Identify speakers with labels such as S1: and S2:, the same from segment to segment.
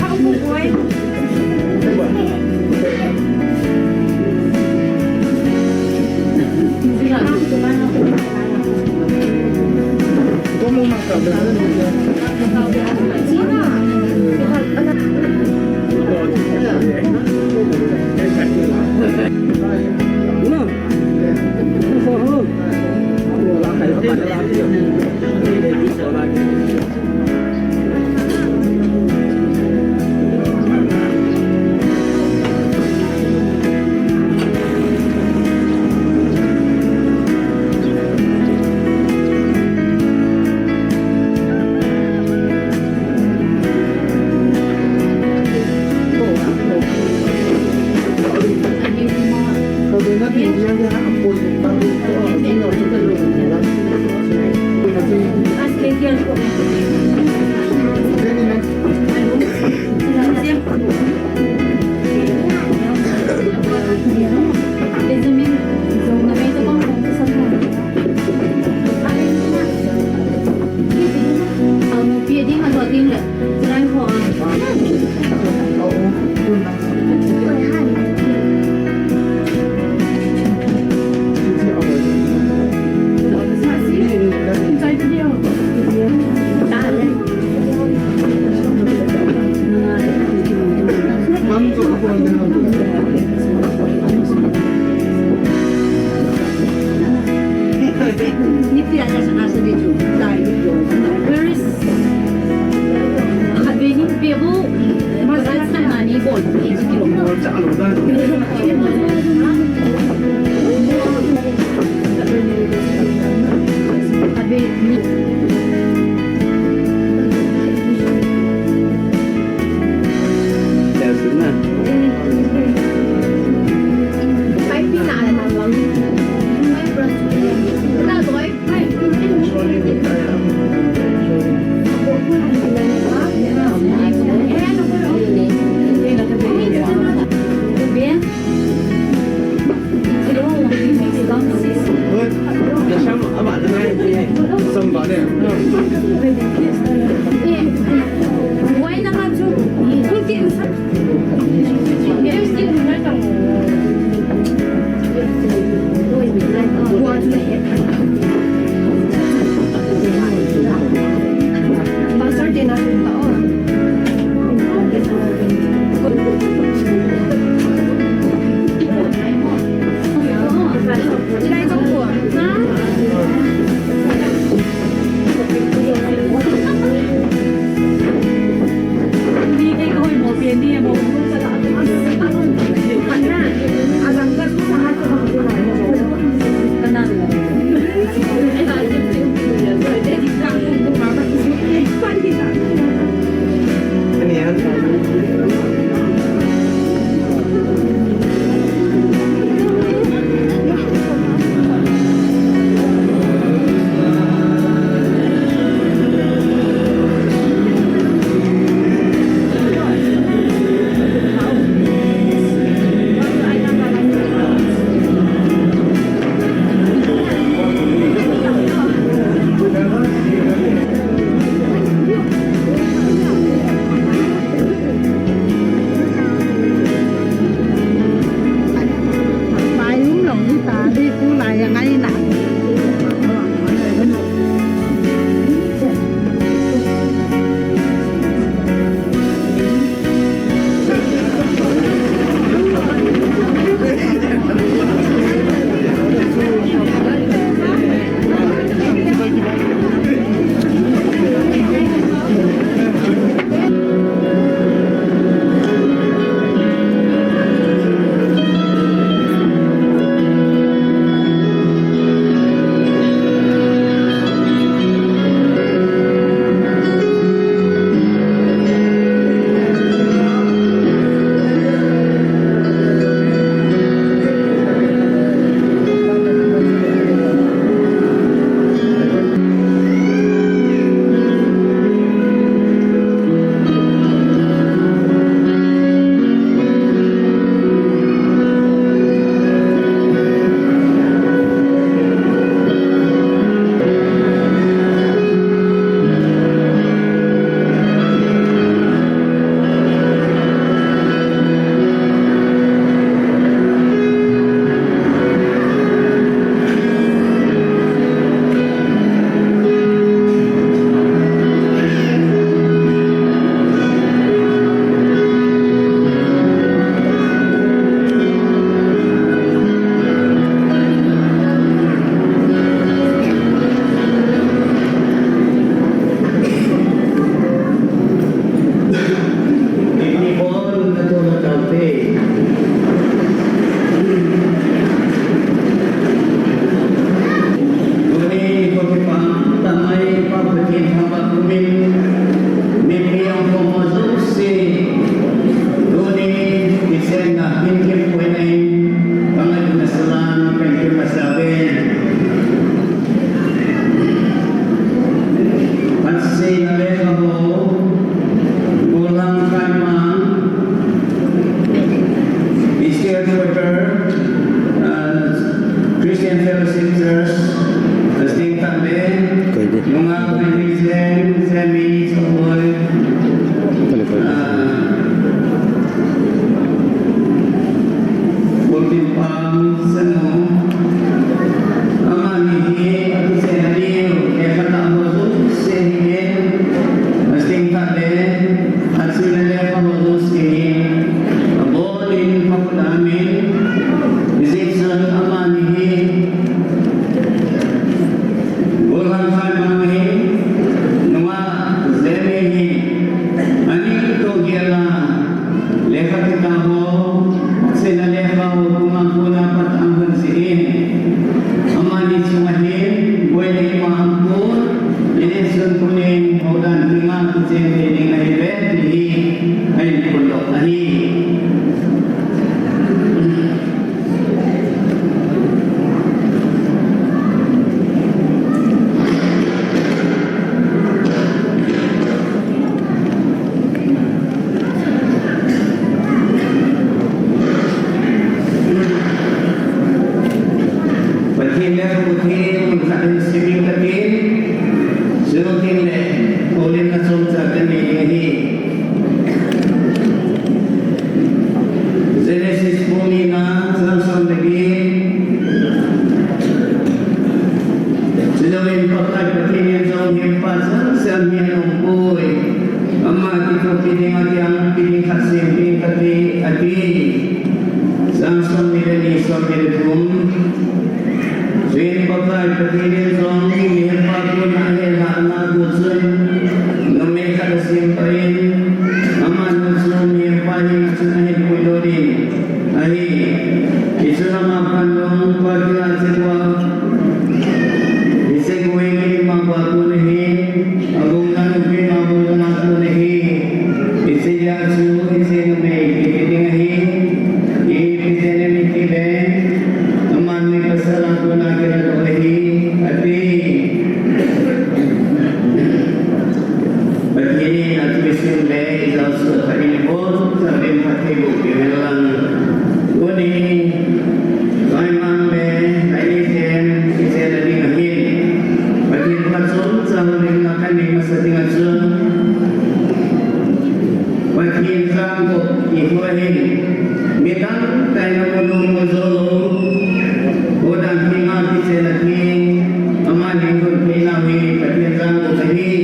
S1: ข้าวบุกไว้ที่เราที่บ้านเราก็มึงมากับเราจริงอ่ะ
S2: khasing kati ati sang som ni som ni kum Sing pakai petirin song ni pun akhir hana gusun Nome kada simpain aman gusun ni pahin sunahid kuidodin Ahi isurama pandong pakilan sewa Ise gue ni mangwaku nehi agungan ubi mangwaku nehi Ise jasu ise nome ikitingahi Ikitene mikide aman ni pasalang kuna kira dolehi ati Begini ati bisim le izasu hari bol sabim hati bukti melang Uni Khaimang le Lhaineijem ise lagi ngahin Bagi patsun sahuling akan di masa tinggal sun Bagi sanggup ihuahin Mitang tayo mulung muzulu Udang tinggal ise lagi Aman ingkut pinawi Bagi sanggup lagi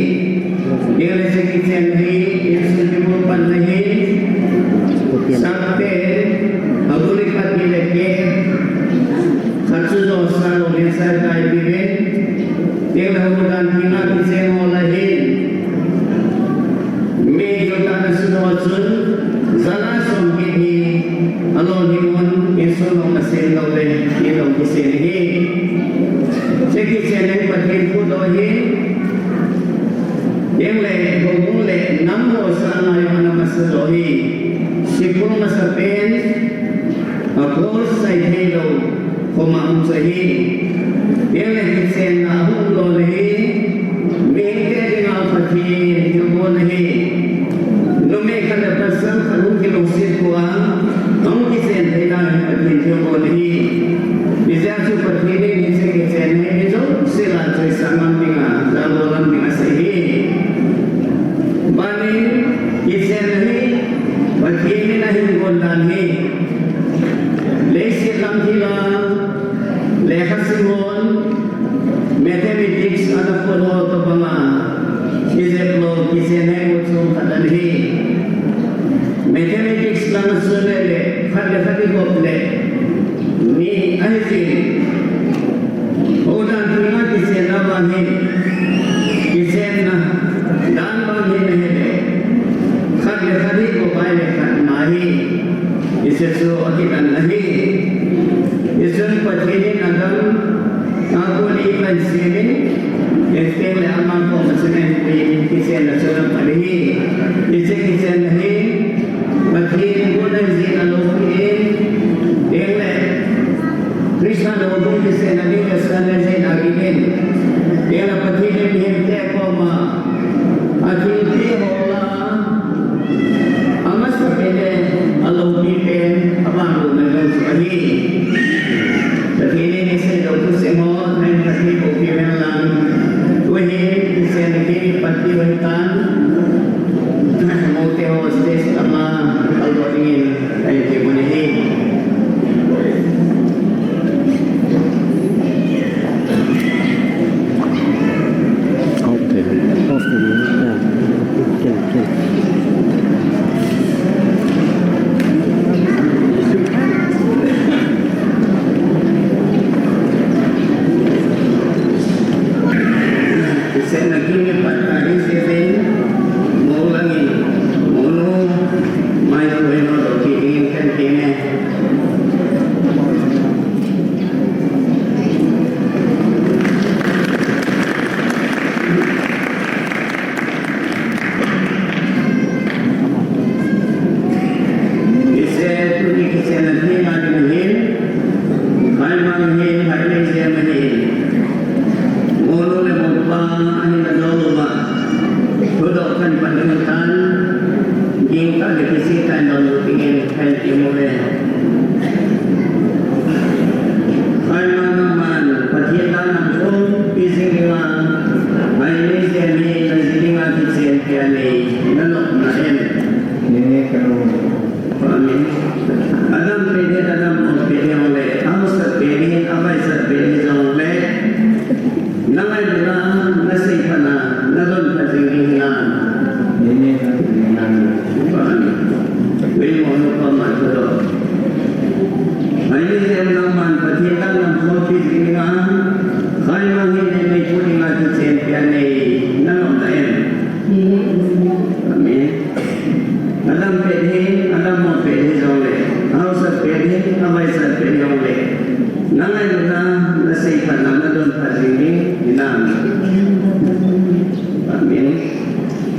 S2: Dia sekicen lagi Yesus dibupan lagi Sampai Agulikat dileke Katsu dosa lolisa kai bibe Dia lahudan tinggal ise molahin Me yutana sunosun Zala somkini Alon himun Insulong asin lole Itong kisinihi Sekicen yang patin pudohin Yang le gomong le Namo sana yung anamasadohi Sipong masapen Ako sa ihelo Kumaong sahi Yang le kisen na ahong lolehi Bingke din ang patin Yung molehi Lume kalapasang kalong kilongsit ko ang kisen ay lang patin yung molehi Bisa su patinin isi kisen ay ito sila sa isang mga lalulang mga sahi Bani kisen ay patinin na hinggondan hi Lesit lang sila Lekasimon Mathematics ada puluh atau bama Iseplo kisen ay utsong katanhi Mathematics lang sunele Khali gople Ni Ahsi Udan tinggal kisen na banhin Kisen na Dan banhin na hele Khali ko baile khat mahi Isesu akitan nahi Isun patinin agam Aku ni pansimin Istilah amal ko masunan kisen na sunang palihi Ise kisen nahi Patinin ko na zin alokin Ile Krishna lobong kisen nahi kasana zin aginin Ile patinin himte ko ma Akilti hola Amas kapene alokin Abang na lang suahi Patinin ise doktor semo Nain pati buki melang Tuhin kisen nahi pati wahitan Mote hostes sama kalboringin Ayo timunihi Kisen lagi ni patari sesen Maulangi Mono Mai tueno doki ingin kan kene Kisen tu di kisen lagi mani mahin Khaimang mahin Lhaineijem mahin Mono le mompa ahin adoloma Tudokkan pandangan Gingka dikisikan dalam ingin health imule Khaimang naman Patihan ang kong pising nga Lhaineijem ni Naziling atin siya kaya ni Nanok na yan Nini karong Amin Adam pwede Adam ang pwede ule Ang sa pwede Abay sa pwede sa ule Nangay na Nasay pa na Naron pa tingin na Nini na tingin na Adam pedhi, Adam mo pedhi jole. How sa pedhi, away sa pedhi jole. Nangai luka nasi panam na don pajini inam. Amin.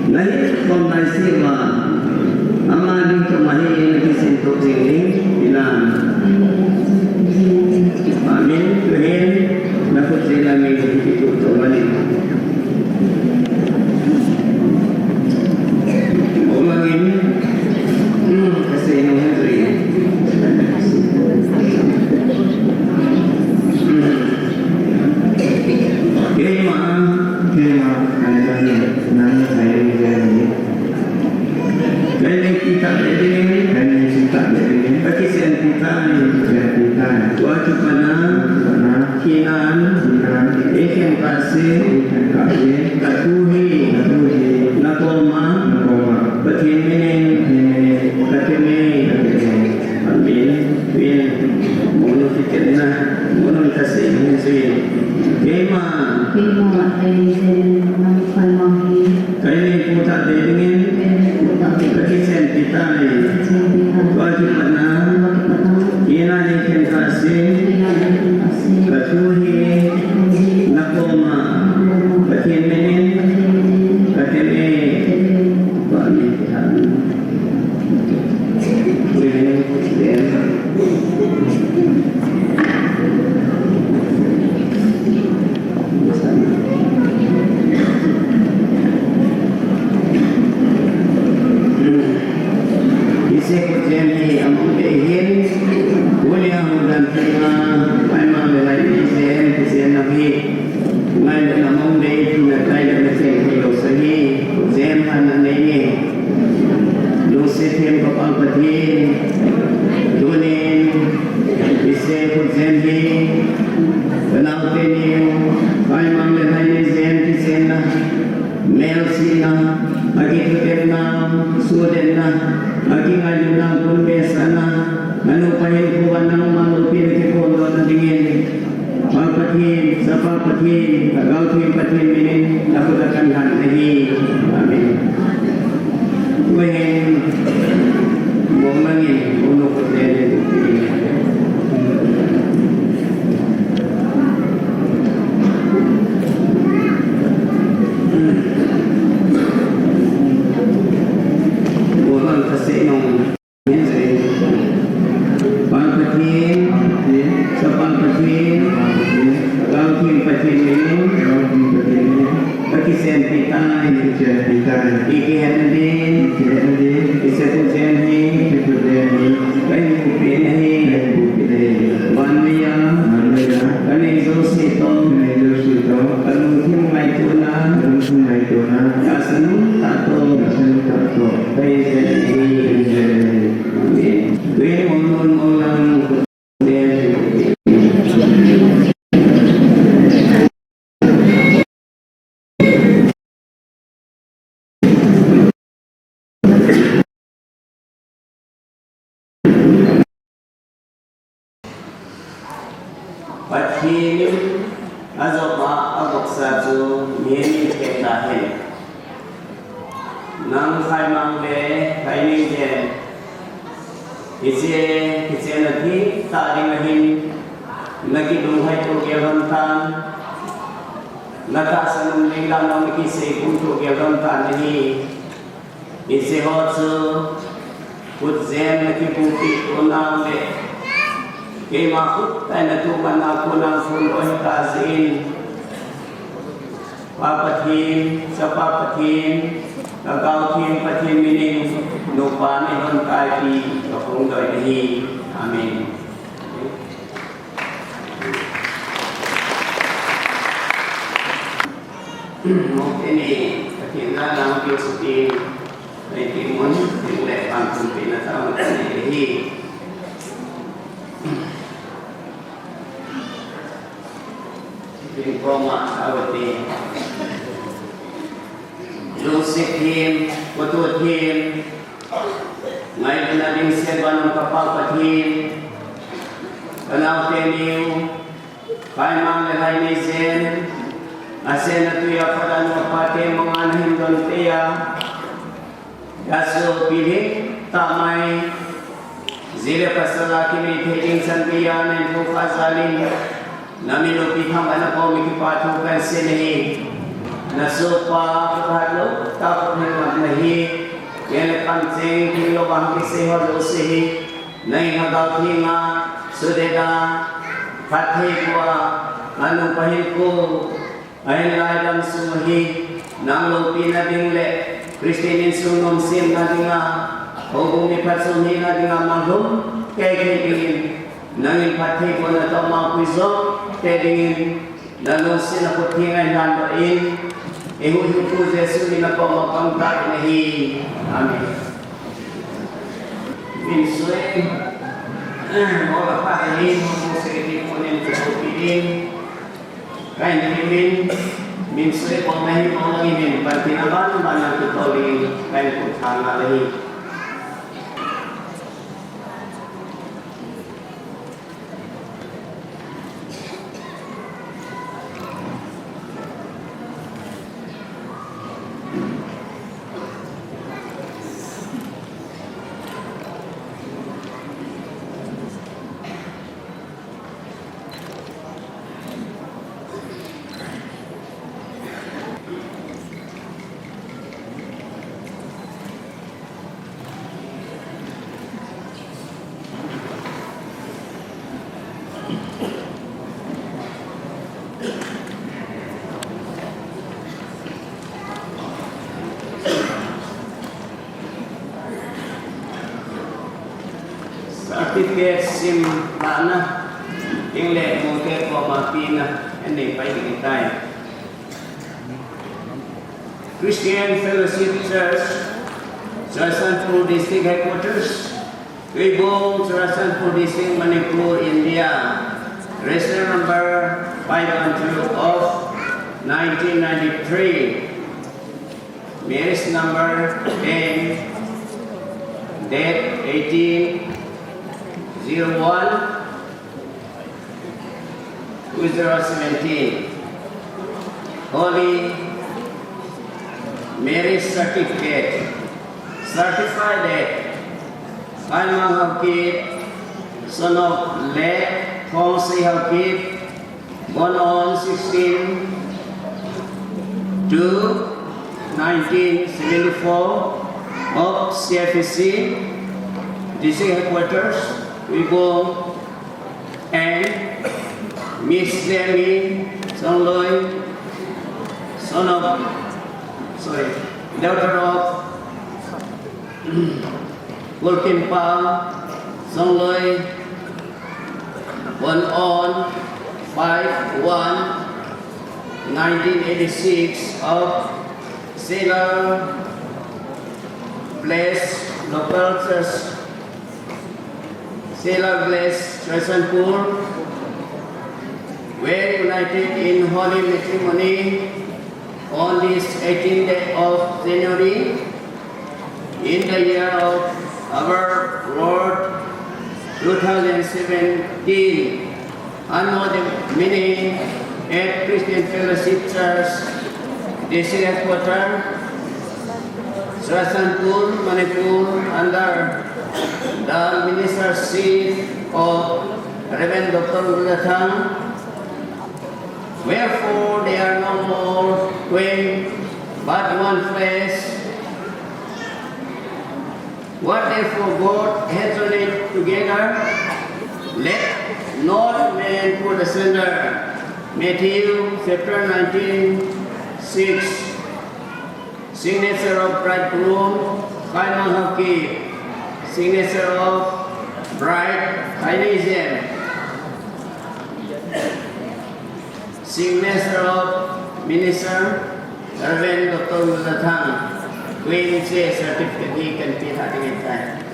S2: Nahi kom nasi wa amadi kemahi kisin to jini inam. Amin. Tuhin nakut jina mi itu to mani. Omangin kasi nung hendri. Nang Khaimang le Lhaineijem Ise nagi taring ahin nagi duhay to gyalontan nakasanong nilang ng ikisay kung to gyalontan ni ise hotsu kutzen nakipupi ko nang le kay makut tayo natuman ako ng fuloy kasin papatin sa papatin Kagautin patin mining lupa ni hon kaki kapung doi ni amin. Mungkin ni patin na lang piusuti ay timun dilek pangkung pinatawag ni Proma awati Lusik him, kutut him Ngayon na rin seba ng kapapat him Kanaw teniw Khaimang Lhaineijem Asen na tuya para ng kapate mga anahim doon tiya Yasu pilih tamai zile pasala kini theding sanbiyan and fazalin namino pitham anako mikipatu kan sini nasupa kahalo tapos nahi kaya kancing kilo bang kisi halo sihi nahi hagaw hinga sudeda pathi kuwa anu pahil ko ay Lhaineijem sumahi nang pina dingle Kristinin sunom sim na dinga hugong ipasumi na dinga maghum kay kaya nangin pathi ko na to mga puso tedingin nalusin ako tingay nandoin ihuhin ko Jesu na po mapangkat nahi amin minsoy wala pa kahin mo sa itipunin kusupiin kain nahimin minsoy po nahi mo lang imin pagpinaman naman ang tutuloy kain po tanga nahi Certificate sim mana ingle mungkin ko mapina hindi pa ikitay Christian Fellowship Church Congratulatory District Headquarters Tuibong Congratulatory District Manipur India register number 512 of 1993 marriage number 10 date 18 01 2017 Holy marriage certificate certified that Khaimang Hakib son of Ahsi Hakib born on 16 to 1974 of CFC DHQ headquarters Tuibong and Miss Demi Songloi, daughter of Wolkin Pang Songloi, born on 5/1/1986 of Sailor Place local church. Sailor Glass Tresanpur were united in holy matrimony on this 18th day of January in the year of our Lord 2017 under the meaning at Christian Fellowship Church District Headquarters Tresanpur, Manipur under the ministership of Reverend Dr. Congratulatory. Wherefore they are no more twain, but one flesh. What therefore God hath joined together, let not man put asunder. Matthew chapter 19:6. Signature of bridegroom, Khaimang Hakib. Signature of bride, Lhaineijem. Signature of minister, Reverend Dr. Congratulatory. Queen say certificate he can be having it time.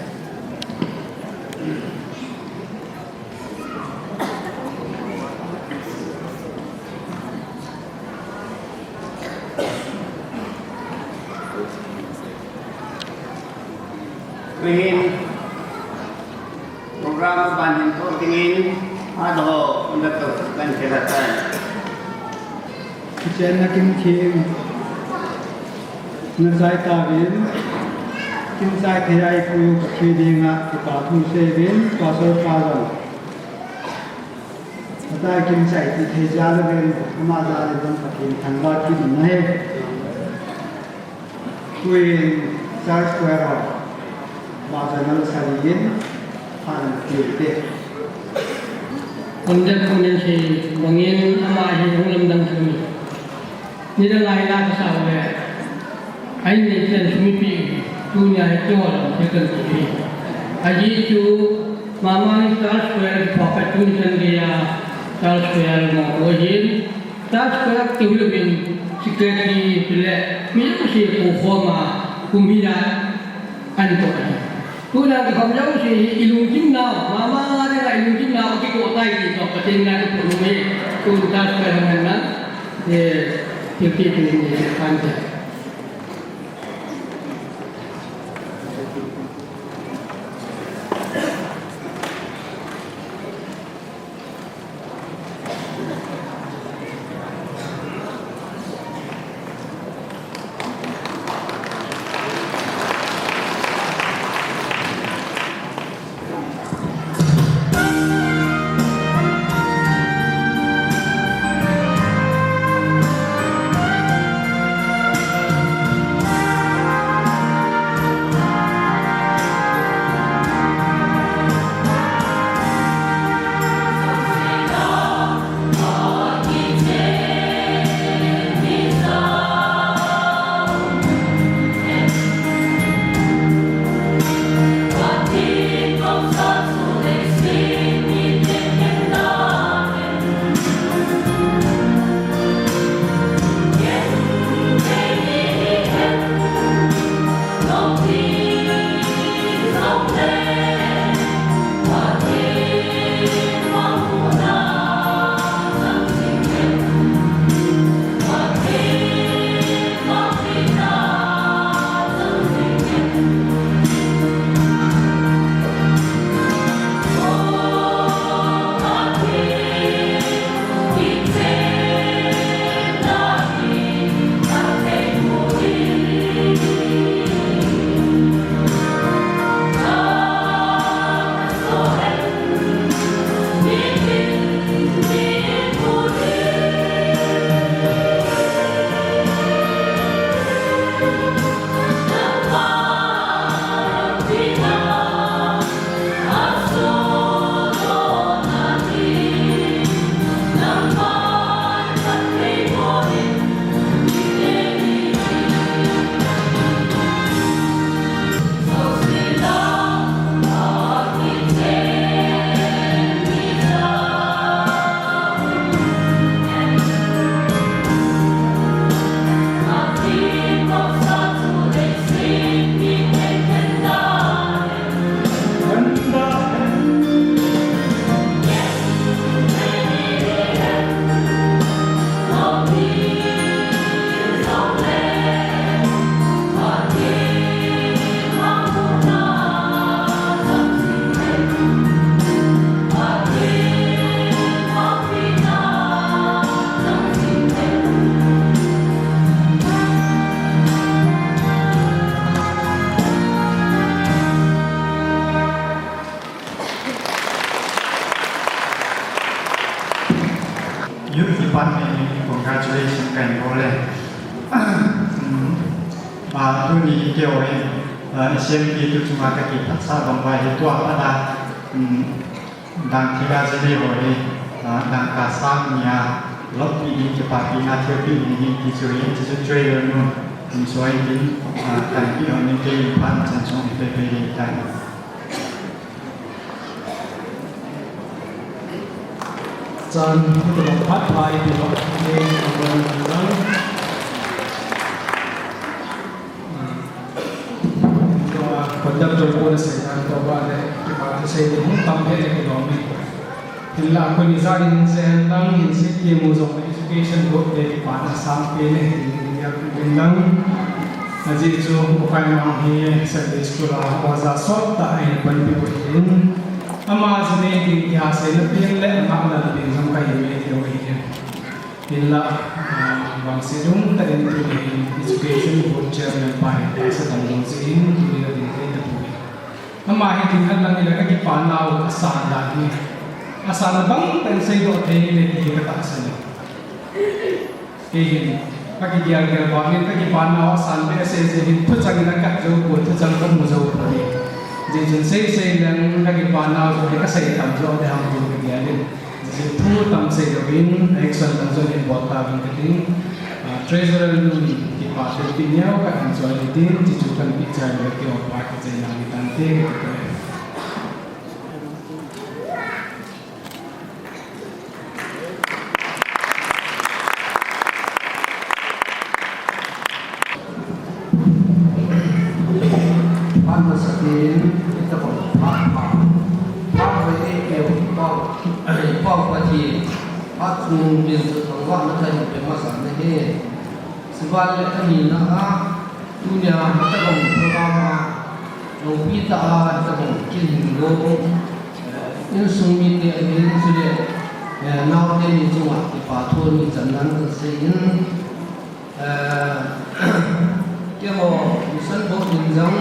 S2: Queen program banding ko tingin ado untuk kan kelihatan.
S1: Chen na kim kim na sai ta bin kim sai thế ai cũng khi đi ngã thì cả thu xe đến cả số pha rồi ta kim sai thì thế ra lên mà ra lên trong phát hiện thành ra cái gì này quyền sai square rồi mà giờ nó sai đến thành kiểu thế
S3: คนยังชีบางอย่างอามาที่ของลำดังคือนี่เรื่องอะไรล่ะก็สาวเลยไอ้เนี่ยเรื่องสมิปีตัวเนี่ยตัวเราที่กันที่อาจีจูมามานี่ชาร์จแวร์พอเป็นตัวนี้กันเนี่ยชาร์จแวร์มาโอ้ยชาร์จแวร์ที่เราเป็นสิเกตีเป็นแหละมีอะไรที่ผู้คนมาคุมพิจารณาอันตัวนี้ตัวนั้นก็คำย้ำสิอิลุงจิมนามาเนี่ยอิลุงจิมนาที่โกตัยที่ต่อประเทศนั้นก็รู้ไหมตัวชาร์จแวร์นั้นที่เป็นการจัด
S4: Congratulations กันโอเลยมาทุนนี้เกี่ยวเองเช่นที่ทุกสมาชิกทักษะบางวัยตัวพัฒนาดังที่เราจะได้บอกเลยดังการสร้างเนี่ยลบปีนี้จะปาปีนาเที่ยวปีนี้ที่ช่วยจะช่วยเราหนุนช่วยดิ้นการที่เราเนี่ยจะผ่านจันทร์ไปได้
S1: จันพุทธพัฒน์ไทยที่เราเองกำลังก็คนดับจมูกเสียงตัวบ้านเลยที่มาเสียงตั้งเพลงที่เราไม่ที่เราคนอิสราเอลเสียงตั้งอินสิที่มุสลิม education group เด็กป่านสามปีเลยที่อยากเป็นดังอาจจะจูบไปมาที่เซอร์วิสกุลาว่าจะสอบแต่ไอ้คนที่พูดถึงอามาจะเนี่ยที่อาศัยนักเรียนและนักเรียนทำการเรียนที่เราเรียน illa bang sidung ta in education board chairman pa ita sa tanong sin dili din kay ta puwi ama hi tin lang ila ka panaw asa da ni asa bang tan say do te ni ni ka ta sa ni ke pagigyal ka bangin ka panaw asa be se hin thu chang na ka jo ko thu chang ka mu jo ko ni je say lang ka panaw jo ka say tam jo de ham jo ka gyalin thu tam say do bin action tam jo in bot ta bin kating treasurer nun ki pa te pinyaw ka an so din ti chu kan picture le ke o pa ka je na ni tan te
S5: an sakin ita ko pa we e pa pa ti chung bin thang wa na thai pe ma sa ne he sibal le ani na a dunya ta ko programa no pi ta ta ko kin go in sung mi te in su le now te ni chu wa ti pa tho ni chan nan se in ke ho misan bo din jang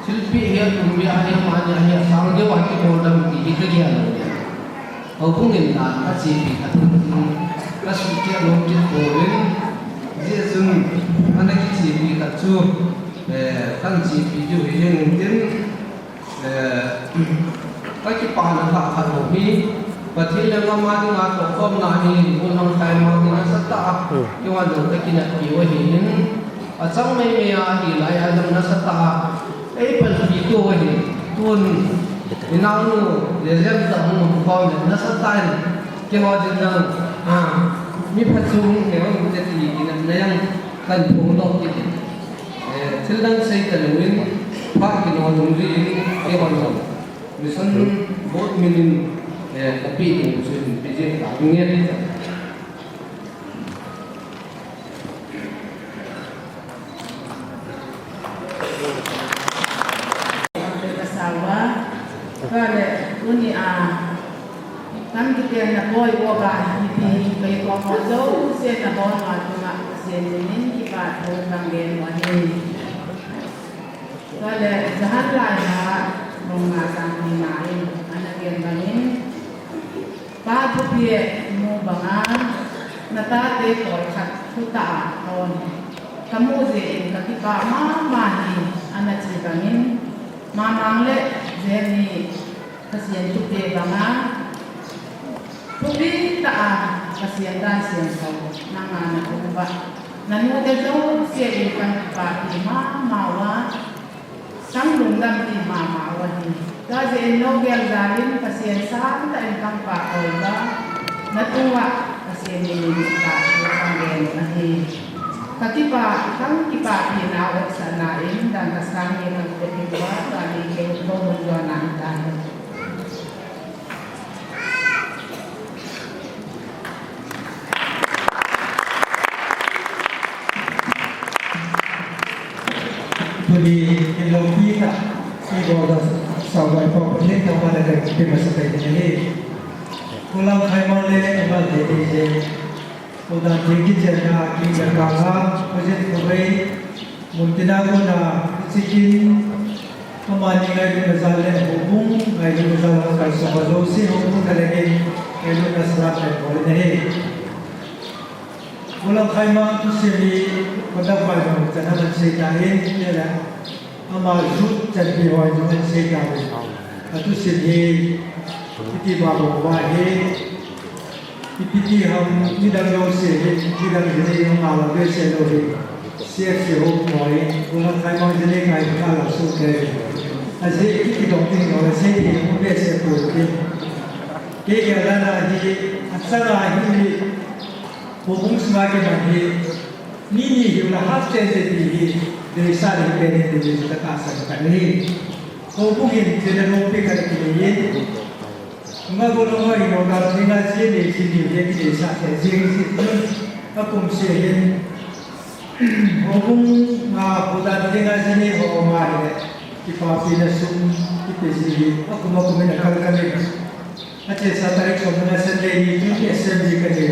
S5: शिल्पी है तुम्हें आने माने है सांगे वाक्य बोलम की हित गया लोग अबुंग इंदा अच्छी भी कस के लोग के बोलें जे सुन माने की चीज़ भी कच्चू तंग चीज़ भी जो है दिन ताकि पाना का खरों भी पति लगा मानी मात कम नानी उन्हों खाइमांग ना सत्ता क्यों आदम तक न की वही इन अचंग में आ ही लाया आदम ना सत्ता ấy phần bị tôi thì tuôn thì nào nu để xem tận một con để nó sát tay cái họ chừng nào mi phát xuống cái họ cũng sẽ thì cái này cần phun đâu thì sẽ đang xây tận nguyên phát cái nó dùng gì cái họ dùng vì sân bốt mình tapi itu sudah bijak tak ingat
S6: Kale uni kan kita nak boy boga ini kaya kau mahu saya nak bawa matu nak saya ini kita orang gen wani. Kale jahat lah mengasan ni nain anak gen bangin. Batu dia mu bangan nata te kau kat kuta kawan. Kamu je ketika mama ni anak cipangin mama le jadi kasihan cukup banga, cukup tak kasihan dah siang kau, nangan aku buat, nanu terjauh siapa ikan pati mawa, sanggung dan ti mawa ni, jadi eno biar jalan kasihan sam tak ikan pakau ba, natua kasihan ini tak ikan lagi. Ketika kan kita pinawat sanain dan kasih yang kedua kali kita menjualkan.
S7: Jadi kalau kita ibadah sahabat properti kita ada di masa ini. Pulang Khaimang le amal jadi udah tinggi jana kita kagak projek kawai mungkin aku nak cikin kemana ngai masalah hubung ngai masalah kalau solusi hubung kalenge kalau nasrat boleh ni pulang Khaimang tu sini pada pagi jangan mencegahin ni lah amal jut jadi orang jangan mencegahin itu sini kita bawa bahe Ipiti ham nidang lose nidang jene ham ala bese lore CFC ho moi ulang Khaimang jene kai kala su ke ase ipiti dongting ore se ni ho bese ko ke dana hi atsara hi hubung semua ke bagi ni hi ulah hafte se di dari sari ke ni di tak asa ka ni hubungin jene ho pe ka ni Mengaku ini orang tinggal sini sini dia tidak sakit sini sini aku mesti hubung bukan tinggal sini hubung ada kita pilih sum kita sini aku mau menakalkan ini. Aceh saya tarik sebenarnya sendiri itu SMB kerja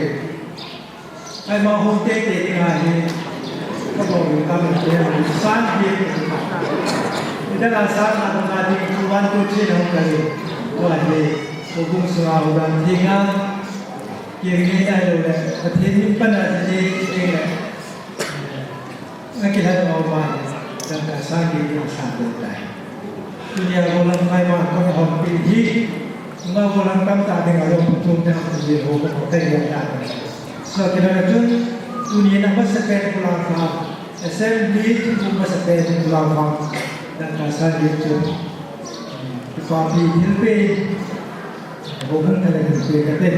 S7: Khaimang homestay thì ngày có một người ta mình chơi sáng kia thì đó là sáng là chúng ta đi tu ăn tu chơi không cần đó là gì cũng sửa vào thì ngang kia cái này rồi đấy thì những vấn đề gì cái này cái này là bao nhiêu dan sáng kia là sáng được đấy dunia bolan Khaimang có thể học cái gì mà bolan tâm ta thì ở đâu chúng ta học gì hồ có thể làm được so kira jun dunia nama sepen pulang kam assembly cuma sepen pulang kam dan kasar itu tapi hilpe bukan ada hilpe kata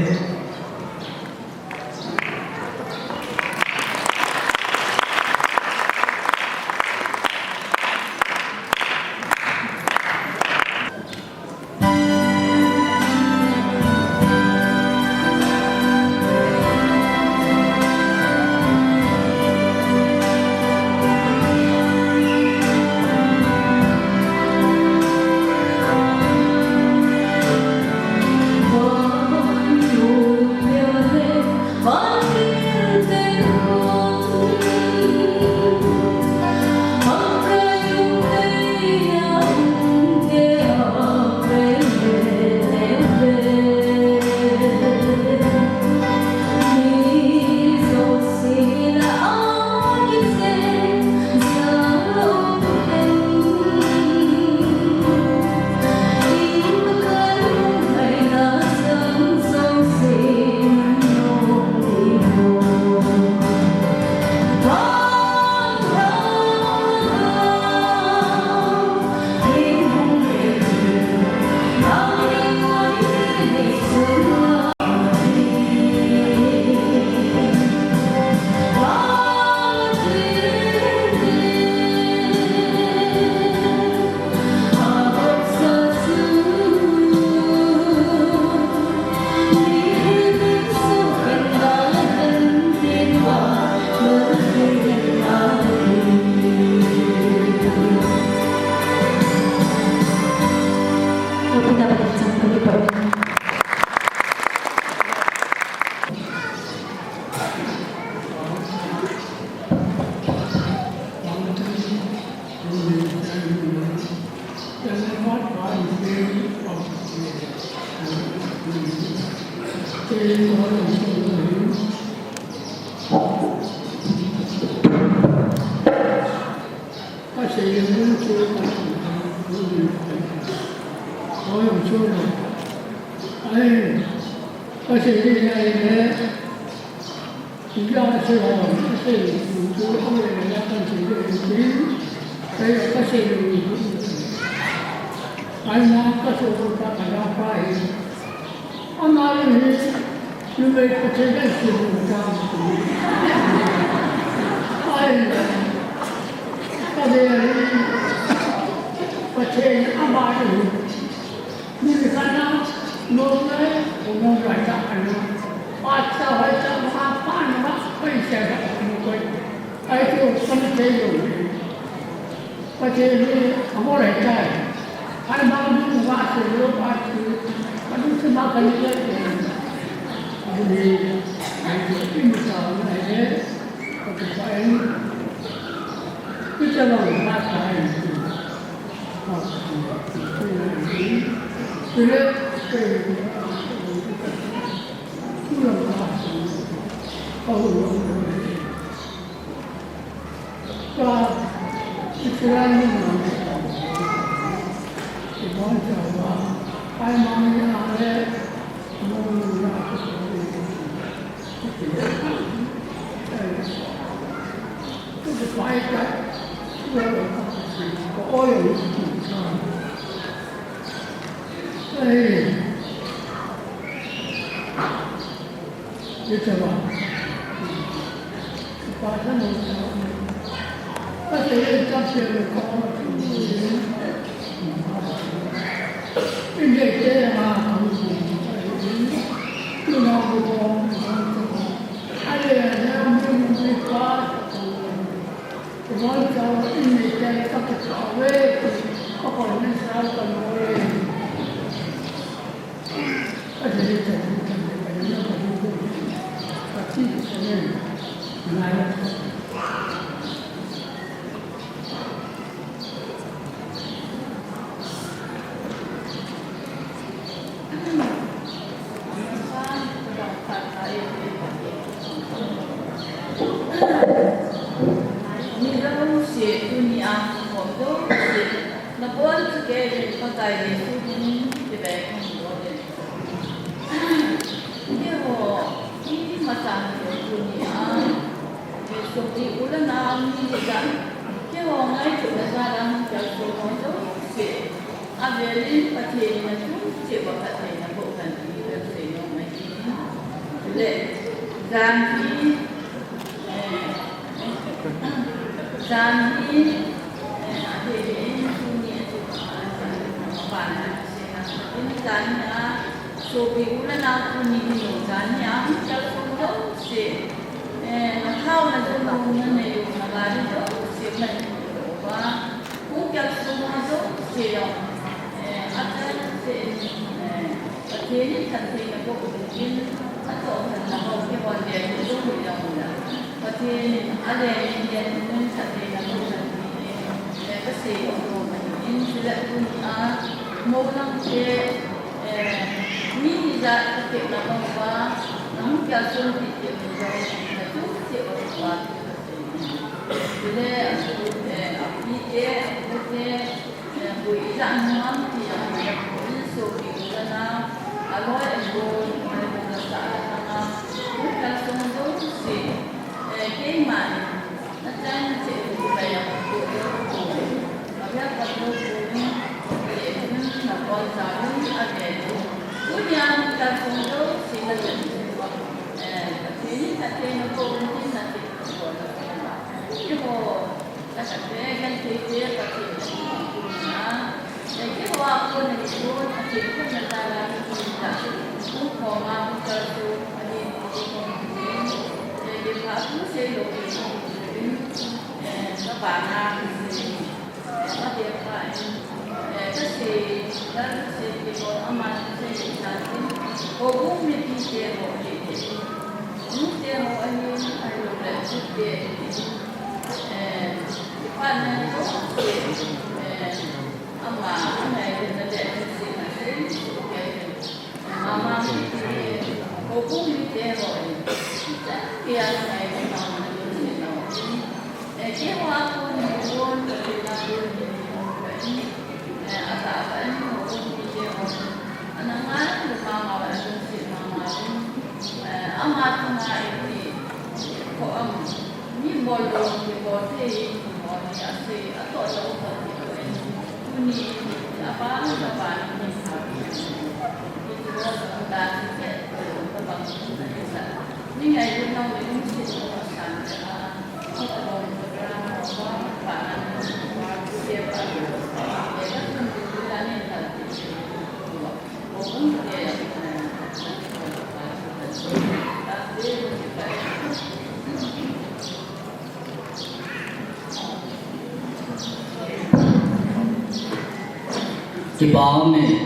S8: Tuibong ni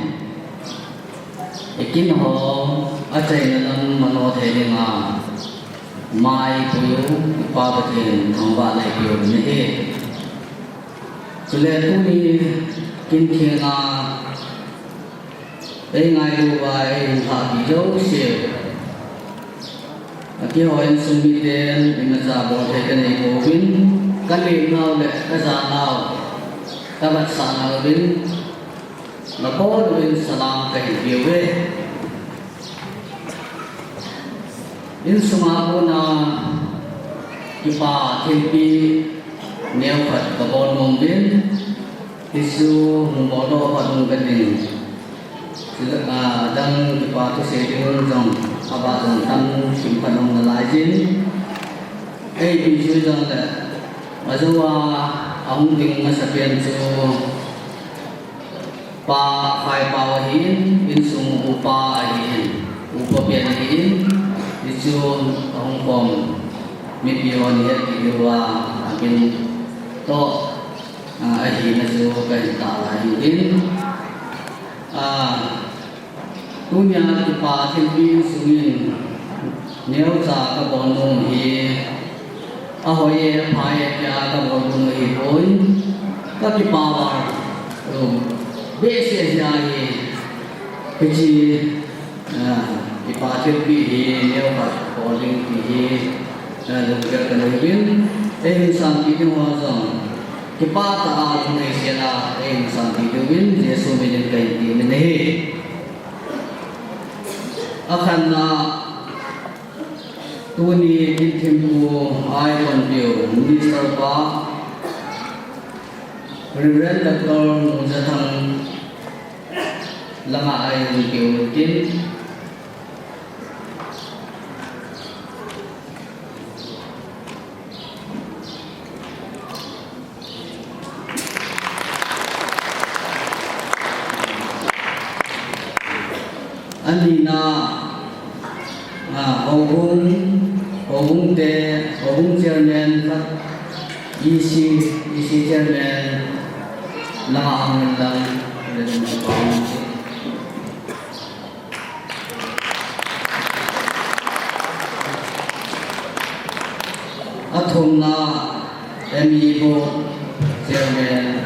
S8: ikin ho acai nalang mano thele nga mai puyu ipa batin thongwa lai pyo ni he sule tu ni kin thia nga ei ngai lu vai ha bi jo se aki ho en sumi den ni za bo the kan ni ko win kan le ngau le ka za ngau ka bat sa ngau win mà có được salam cái điều về in suma ko na ipa thempi neo khat ka bon mong bin isu hung bo do pa dung kan ni sila dang ipa to se ding jong aba jong tam sim panong na lai jin ei bi su jong da mazwa ang ding masapian su pa khai pa hin in sung upa hin upa pian hin isu hong kong mi pion he ki wa akin to a hi na su ka ta la hin tunya ki pa thin bi sungin neu cha ka bon nong hi ahoye phaye kya ka bolung hi boy ka ki power base ya ye ki ki pathir bi hi neo ka calling bi hi lung ka kan bin san ki tu wa zong ki pa ta a lung ne se la san ki tu bin jesu min kai ti min he akhan na Tuni Timbu I Conview Minister Ba Reverend Dr. Mujatang Lama I Conview Tin Anina Obung chairman EC chairman Lang Athumna MEO chairman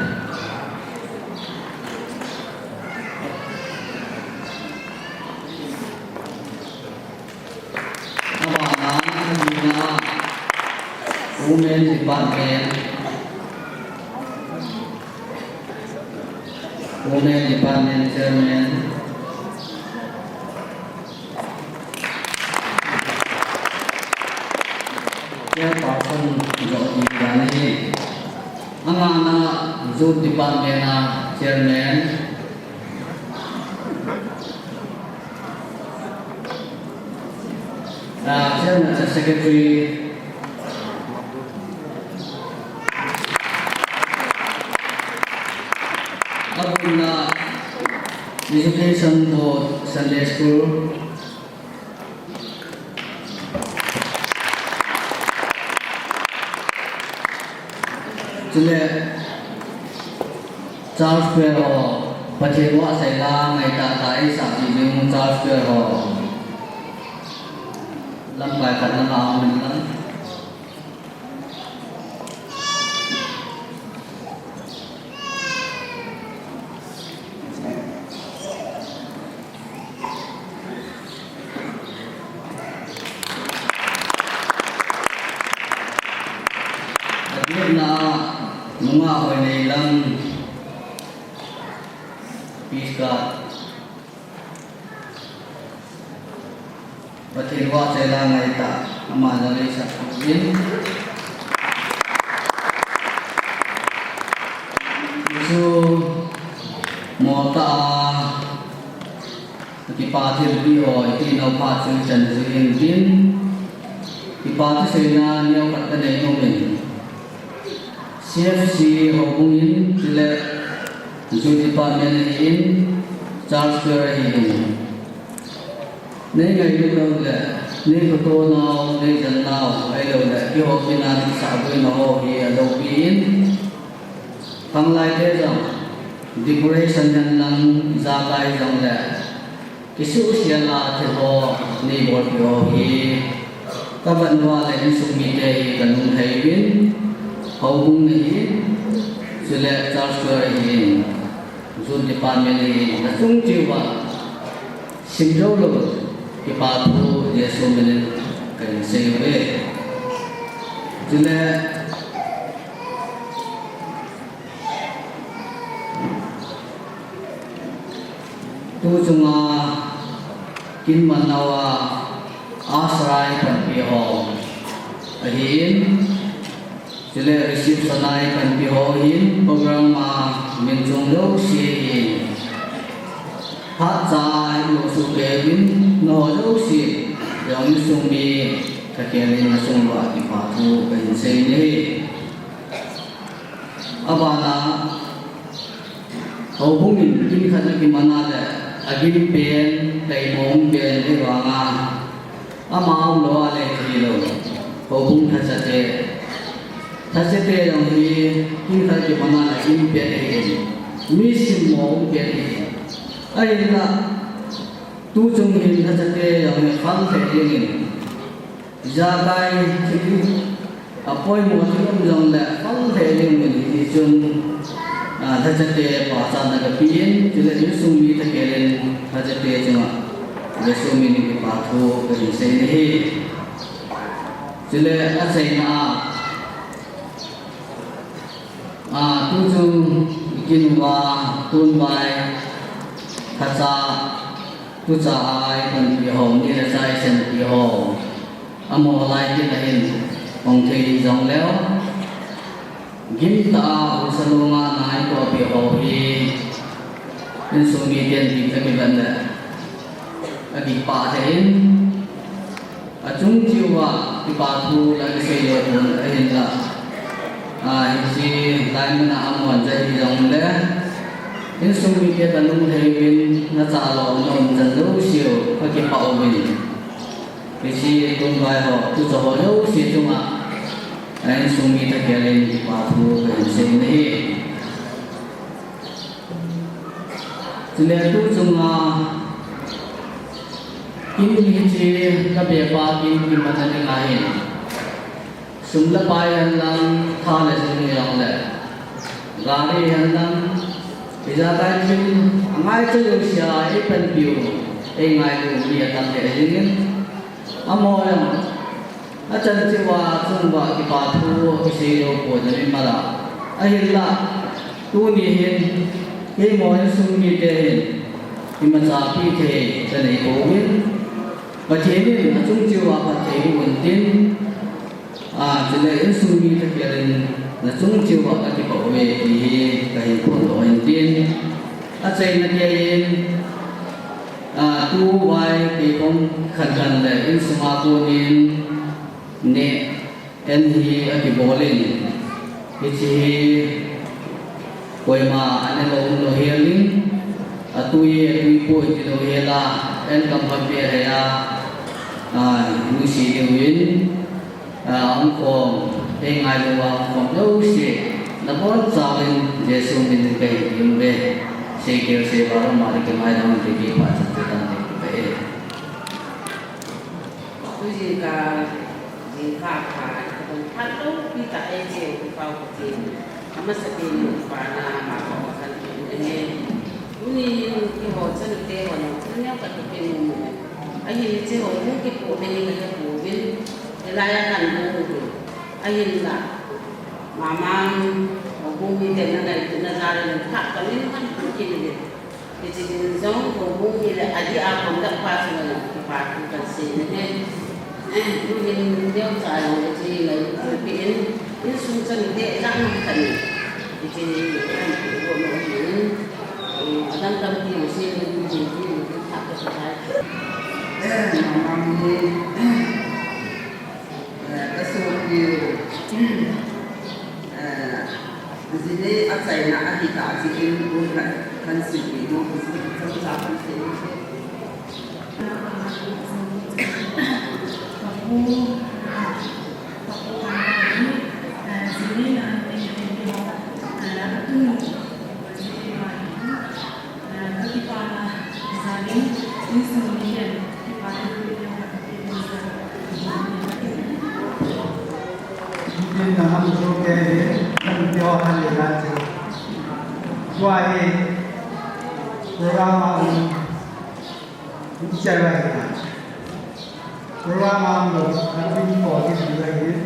S8: Women Department Chairman Chairperson Jodi Gani Angana Youth Department Chairman Chairman Secretary Education Board Sunday School Chile Charles Square Hall Pachewa Saila Ngày Tạ Thái Sạc Dị Dương Charles Square Hall Lâm bài phật lâm ảo mình lắm Mga Lhaineijem Peace God Pathirwa Saila Ngày Tạ Amanali Sakhin Isu Mota Ki Pathir Bihoy Ki Nau Pathir Chan Zin Bin Ki Pathir Saila Niau Katane Nomin CFC Hobungin Chile Youth Department in Charles Square in Nên ngày lúc đâu là nên có tô nào nên dần nào hay đâu là khi họ bên nào thì xã với nó thì đầu tiên thằng lại thế rằng decoration nhân năng ra tay rằng là cái sự hiện là thì họ nên một điều thì các bạn hoa lại đi xuống miền tây cần thấy biết hậu cung này Chile Charles Square in Youth Department in là trung chịu vào xin dấu lỗi cái bà thu Giêsu mình cần xây về cho nên tu chung kinh man nào Ahsi phần bì hồ hiến cho nên reception này phần bì hồ hiến program mình chung đâu xí hiến hát ra một số kế biến nó đâu xí giống sung bi các cái này sung vào thì phá thu cần xây này abana hậu bung mình kinh khát cái mana đấy agin pen Tuibong pen cái vanga amau lo ale thì lo hậu bung khát thế rằng thì kinh khát cái mana là agin pen cái mi sim mong pen ai là tu chung hin khát thế rằng khăn thế cái ra tay apoi mo thum long la phong the ling ni ti chun tha chate pa sa na ka pin chule ni sumi ta kelen tha chate chuma le sumi ni pa tho ka ni se ni he chule a sai na tu chung ikin wa tun bai tha sa tu cha ai kan pi ho ni la sai sen pi ho amo lai ki na hin ong thei jong leo gim ta usalunga nai ko pi ho hi in sumi tian ti ka mi ban da adi pa the in a chung chiwa ti pa thu la ki se yo thun a hin la si lai na amon ja hi jong le in sumi ke ta lung thei bin na cha lo nom jan lo siu ka ki pa o bin vì si tôn vai họ tu cho họ đâu si chung anh sumi ta kia lên và thu cái sinh này cho nên tu chung kim kim chi các bé ba kim kim mà thành cái này sum la pai anh lang tha là sinh này lang lệ gari anh lang bây giờ cái chim ngay cho được xia ấy phân biểu ấy ngay được việc làm để gì amo yang acan jiwa sungwa ki patu ki siro ko jami mala ahilla tu ni hin ke mo sungmi te ki ma sa pi the chane ko win ba che ni chung jiwa pa che won tin chile sungmi te ke len na chung jiwa ka ki ko we ki kai ko do hin tin a chai na ke tu vai ki kom khan le in suma ko nin ne en hi a ki bolin ki chi koi ma ane lo healing a tu po ki lo hela en kam ha pe ya mu si de win ang ko e ngai lo wa kom lo si na bon sa win je su min ke yum be se ke se ba ma ri ke mai dang ke ki pa cha ta ne pe
S6: tu ji ka ji kha kha kon phat lo pi ta e je ku pa ku ti ama sa ti pa na ma ko kan ne ni ki ho chen te ho no chen ya ka tu pe mu ai ni je ho mu ki po ne ni ka po bin la ya kan mu ai ni la mama bumi te na na zare na thak ka ni kan ki ni de ji ni zong ko bumi le adi a ko da pa su na ki pa ku kan se ne ni ni deu sa lo ji le pi in su chen de ra na kan ji ni ko no ni adam tam ti o se ni ji ni thak ka sa mama ni ka so ki Jadi saya nak kita sih bukan kan sih mau mesti kita kan sih.
S7: Mungkin dalam surga Dia akan lihat Wahai Programa Bicara kita Programa Nanti Kau juga ini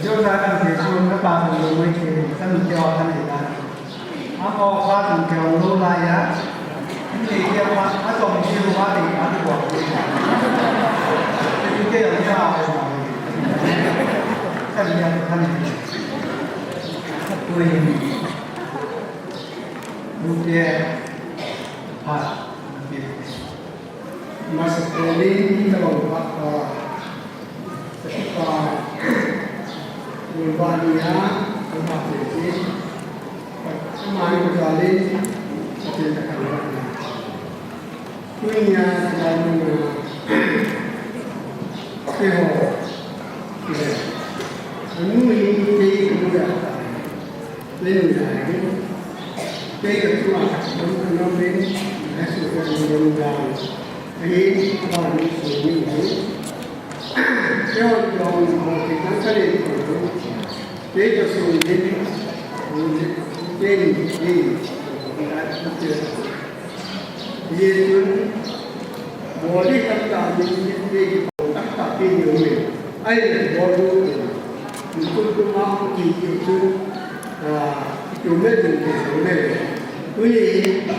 S7: Jauh akan besok Lepas Lalu Kan dia akan lihat Apa Kan dia lalu laya Ini dia Atau mesti rumah di Ada buat Jadi dia yang tahu Kan dia akan tôi lúc kia hạt mà sẽ lên đầu bạc sẽ có người bạn nhá người bạn để gì cái máy của gia lên sẽ là cái bạn tôi nhà là người cái hồ những người đi cũng được lên này cái cái chỗ nó đến cái sự kiện mình làm cái đó là những sự như vậy ย้อนลองมองที่ทั้งทะเลเดี๋ยวจะสูงดินเย็นดีการเจอเย็นจนบอดี้ต่างๆยิ่งดีต่างๆเป็นอยู่เลยไอ้บอดี้คุณมากี่จุดจุดไม่ถึงจุดไม่คุย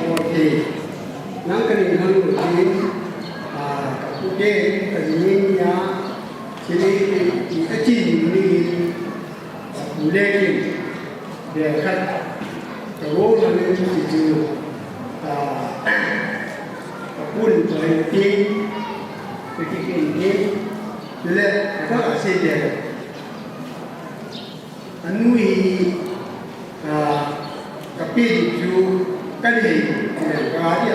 S7: โอเคนั่งกันอยู่นั่งอยู่ที่โอเคแต่ยิ่งยาทีนี้ไอ้จีนนี่เล็กเดี๋ยวครับแต่ว่าเราเนี่ยที่จูพูดตัวเองที่ไปที่กินที่เลยก็เสียเดียวอันนู้นกับพี่จูกันเลยเนี่ยก็อาจจะ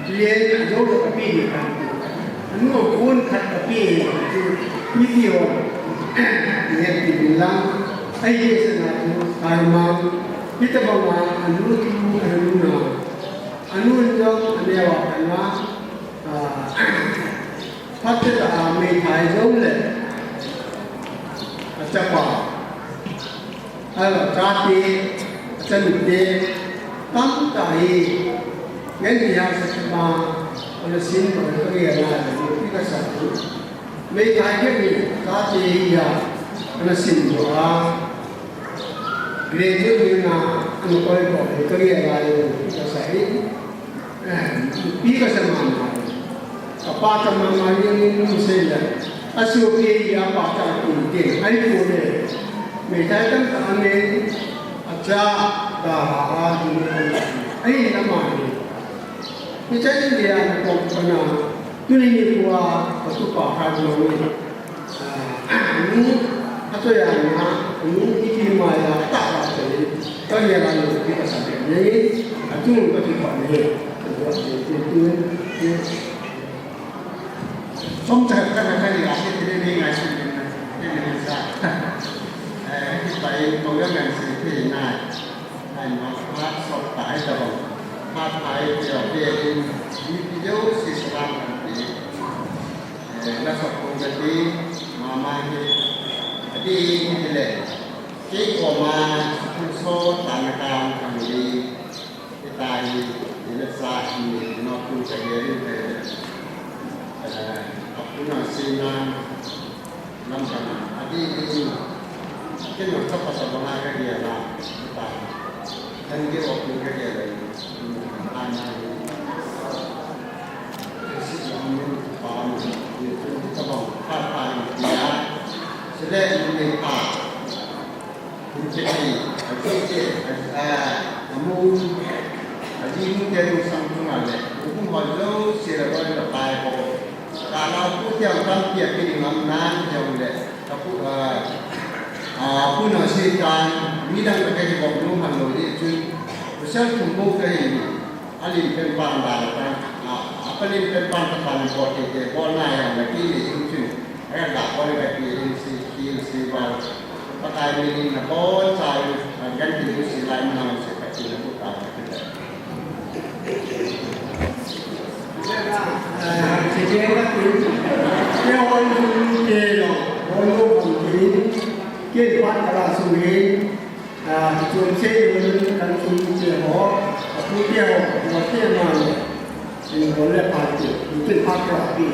S7: เรียนโยกกับพี่กันอันนู้นคนขัดกับพี่จูนิดเดียวเนี่ยที่บินล่างไอ้เรื่องสนาไอ้มาพิจารณาอันนู้นอันนู้นอันนู้นก็อันเดียวกันว่าพัฒนาไม่ถ่ายลงเลยอาจจะกว่าการที่จะหนุนเดตั้งใจเงินยาสักมาอันสิ่งที่เรียนมาที่ก็สักไม่ถ่ายแค่นี้การที่ยาอันสิ่งที่ว่าเรียนที่นาอันก็เลยบอกที่เรียนมาที่ก็สักพี่ก็สมานapa teman-teman ini misalnya asupi apa cara mungkin hari ini mereka kan kami aja dah ini nama ini misalnya dia nak pernah tulis ni buat satu pakai ini ini atau yang ini maya tak ada kalau yang lain kita sampai ini itu kita ini itu
S4: Som tak kan kan ya sih tidak ni ngasih ini bisa. Kita ini program yang sih nah, nah sok tak ada bang. Pakai dia video sih seram nanti. Nah sok jadi mama ni, jadi ini le. Kita koma so tanakan kami kita ini sah ini nak pun jadi Kuna sina namkana adi ini kena apa sabana kerja lah kita dan dia waktu kerja lagi anak ini ini paham itu kita bawa apa dia sedang menikah menjadi namun adi ini dia sambung ada hukum walau siapa dapat kalau aku yang kan tiap kali ngamnan jauh le, aku nasikan bidang kerja belum halus itu, besar tumbuh kerja, alih penpandang kan, apa ni penpandang buat kerja, bola yang lagi itu, tak boleh lagi si bal, pakai ini nak bol, saya ganti si lain nak seperti itu tak ada.
S7: Sejarah itu, dia orang Kelo, orang Bugis, Kelo pada Sungai, Sungai kan Sungai Aku dia mana, ini boleh pakai, itu pakai api.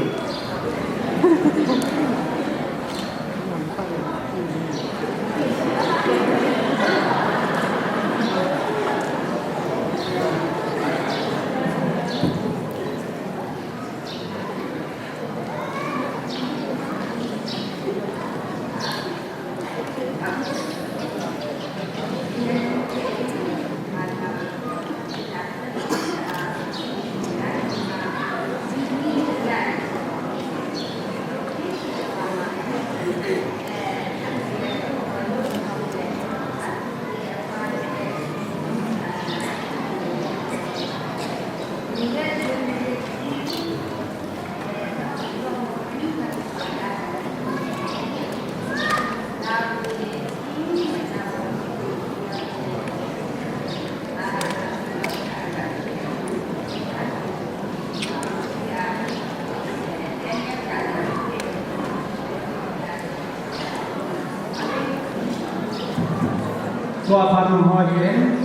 S7: tua panu hoa hiền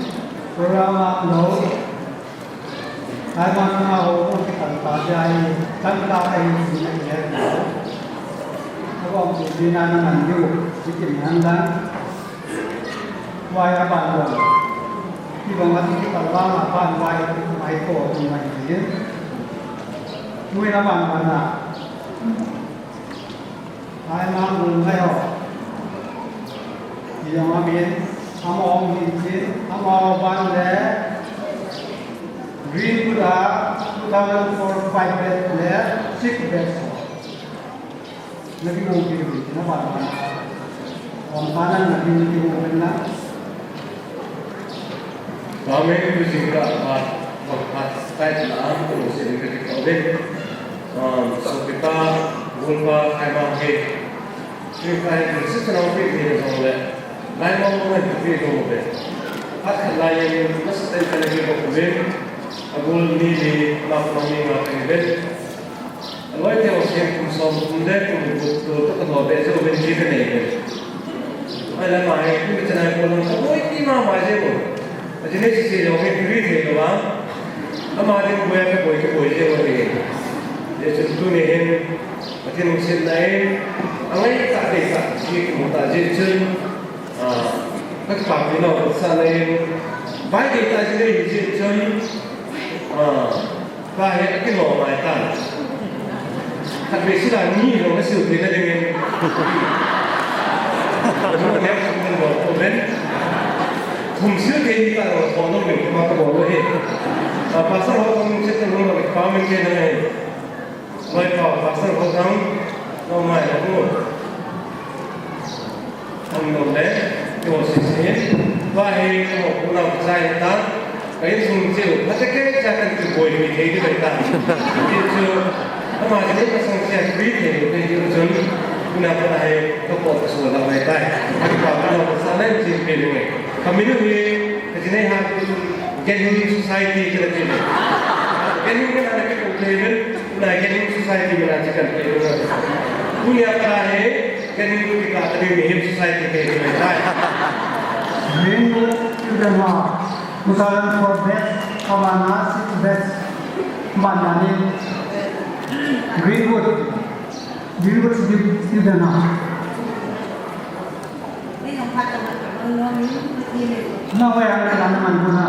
S7: Rama nấu hai bạn nào cũng phải tận tay tận tay gì này các ông chủ đi ăn ăn nhiều chỉ kiểm ăn đó vài bạn rồi khi mà mình đi tận ba là bạn vài vài cổ thì mình gì nuôi là bạn là hai bạn cùng hay họ thì mà biết ông nhìn ông bạn lẽ green là 2004 5 bed lẽ 6 bed lagi mau pilih kenapa orang panan lagi mau kena
S9: kami itu juga buat site lah untuk sedikit audit so kita gulpa Khaimang ke kita itu sekarang pilih soalnya Lhaineijem pun pilih soalnya hak lain mesti terjadi problem agul ni di lapangan ngapain Loi theo xem cùng sống cùng đấy cùng cuộc tất cả mọi bé rồi bên kia cái này ai là mày cũng cái này còn không có tí mà mày thế rồi cho nên chỉ là cái gì thế rồi mà mà đi quay cái buổi thế rồi để chúng tôi này em ở trên một trên này anh ấy tại để tại chỉ một tại trên chân các bạn thì nó xa lên vài cái tại trên đây trên chân và hiện cái mỏ mài tàn đặc biệt là nghĩ rồi nó sử dụng cái này mình chúng ta nếu không có một bên cùng sử dụng cái là một nó mình mà có một cái và sau đó chúng sẽ từng một cái phá mình cái này rồi và sau đó chúng nó mài nó cũng thành đồng đấy cái một sự sẽ và hay một cái nào dài ta cái dùng chịu nó sẽ cái ra thành từ buổi mình thấy cái bài ta chưa mà cái này sang xe buýt thì cái điều chuẩn chúng ta có thể có một số làm này tại các bạn nó sang lên thì về được này kami itu cái này ha genuine society kita ini genuine kan ada kekomplainan nah genuine society merancangkan itu punya apa genuine kita tadi ini society kayak gini tak
S7: greenwood sudah mau misalnya for best kawana six best mana ni greenwood sudah nak Nawa yang tanaman guna.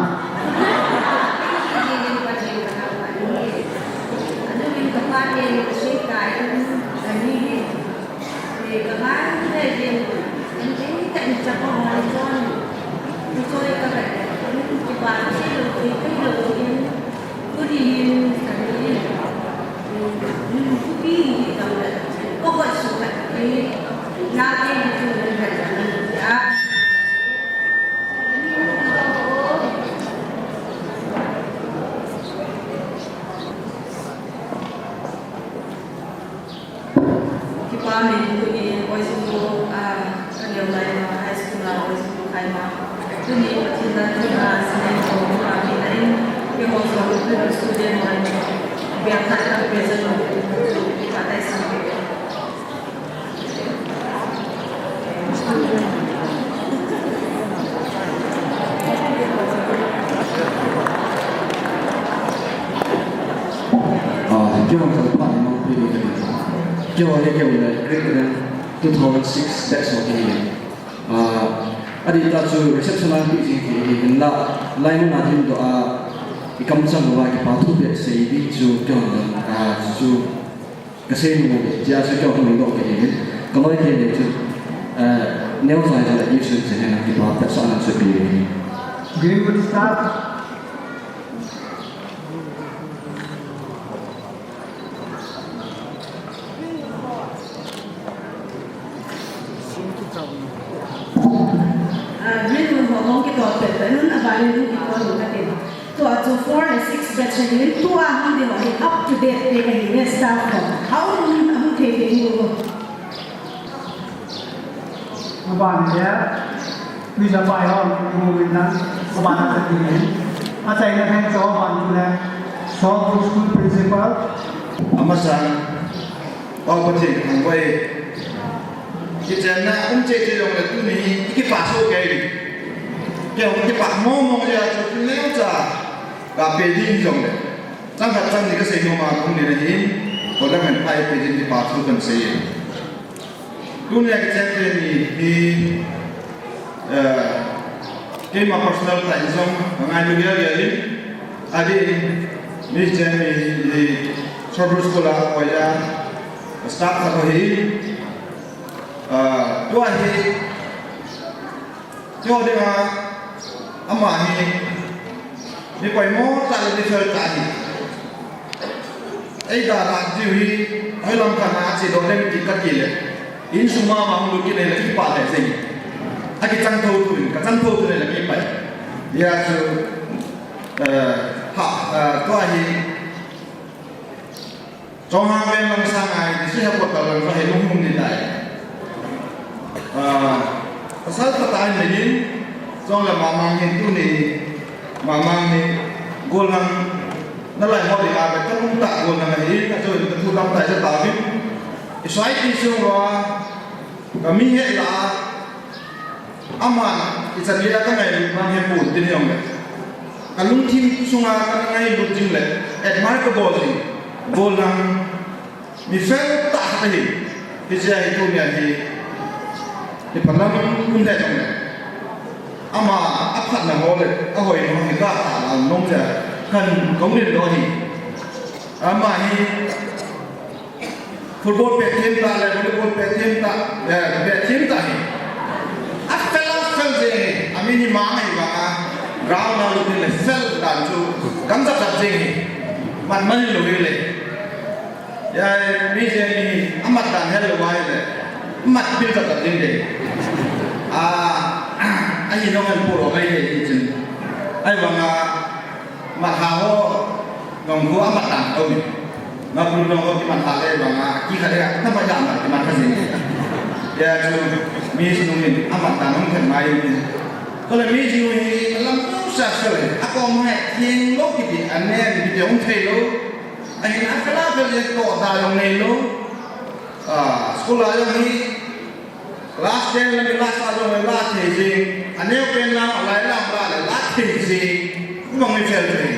S10: Kêu 2006 that's what he adita chu reception an pi jing ki la line na din do I kam chang wa ki pa thu be sei di chu kyo chu ka sei mu ja chu kyo mu do ke ni ko lo ke ni chu neo sai da yi chu chen na ki pa ta sa na chu pi ni
S7: Greenwood start
S11: to 4 and 6 batch again, 2 ahang di wali up to date they can get staff from. How long take it you?
S7: Kaban dia, bisa bayar mungkin nak kaban ada ini. Macam ini kan jawapan tu lah. Soal school principal.
S12: Amasan, awak betul kongoi. Kita nak cek yang itu ni, kita pasal kiri. kiểu cái bạn mò mò ra cho cái nếu cha gặp về đi rồi đấy chẳng hạn chẳng thì cái gì mà không đi đấy có lẽ mình phải về đi bắt thu cần gì dunia cái chuyện này thì cái mà personal tại trong ngày bây giờ vậy adi ni chuyện thì service school là bây giờ start thằng hi tua hi cho đi mà ama hi đi quay mó tại đi chơi tại ấy đã làm gì hi hay làm cái nào chỉ đồ lên chỉ cái gì đấy in suma mà không được cái này là cái bà này gì cái trang thâu thôi này là cái bài giờ họ có gì trong hai bên làm sang ngày thì sẽ học một lần phải đúng không đi lại sao ta tại này đi trong là mà mang hiện tu này mà mang này gồm là nó lại họ để làm cái tất cũng tạ gồm là ngày đi rồi thu năm tại sẽ tạo biết xoáy đi xuống rồi kami hệ là aman isan dia kan ngai mang he put tin yong le kalung thim sunga kan ngai lu tin le admire ko bol lang mi fel ta ha hi ki ja hi tu nya hi ni palam kun da jong le ama aphat na ho le a hoi no hi ka ta la nom ja kan kong ni lo hi ama hi football पे खेल ता ले volleyball पे खेल ता है fel je ami ni ma mai ba ground na lu le fel dan chu kam sa sa je man lu le ya ni je ni amat dan hel wa le mat bil sa je de ai no ngan puro ai de jin ai ba nga ma ha ho ngom ko amat dan to ni na pun no ki man ha le ba nga ki kha de ta ma ja ma ki man kha je ya chu mi sinu ni amat dan non kan mai ni ko le mi sinu ni lam ku sa sa le a ko ma yin lo ki ti an ne ki ti ong thei lo ai na ka la ka je to da yong nei lo school a yong ni class 10 le la sa lo le la thei ji an ne pen la lai la la le la thei ji ku mong mi fel thei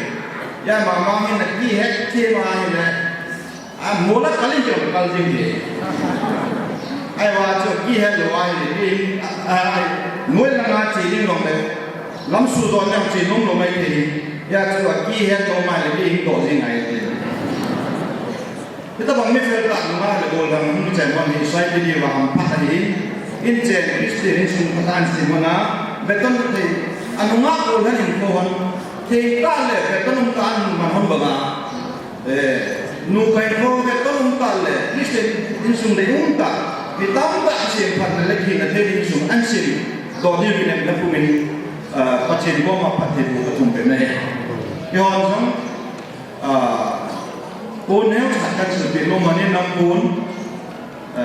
S12: ya ma ma ni na ki het thi ma ni le mo la ka li jo ka ji ni ai wa cho ki het lo ai ni nuôi là ngã chỉ những lòng này lắm số đó nhau chỉ nông lòng này thì ya cho là ki hết trong mai là cái tổ gì này thì kita bang mifel tak nunga le bol bang nu chen bang ni sai di wa ham pa ni in chen kristi in sun patan si mana beton thì anunga bol han in ko han thì ta le beton tan ma hon ba nu kai ko beton ta le kristi in sun de unta thì tao đã xem phần là khi là thế đi xuống ăn xin đó đi vì này là phụ mình phát triển qua mà phát triển của chúng cái này do giống cô nếu sản xuất sự kiện luôn mà nên 5 cuốn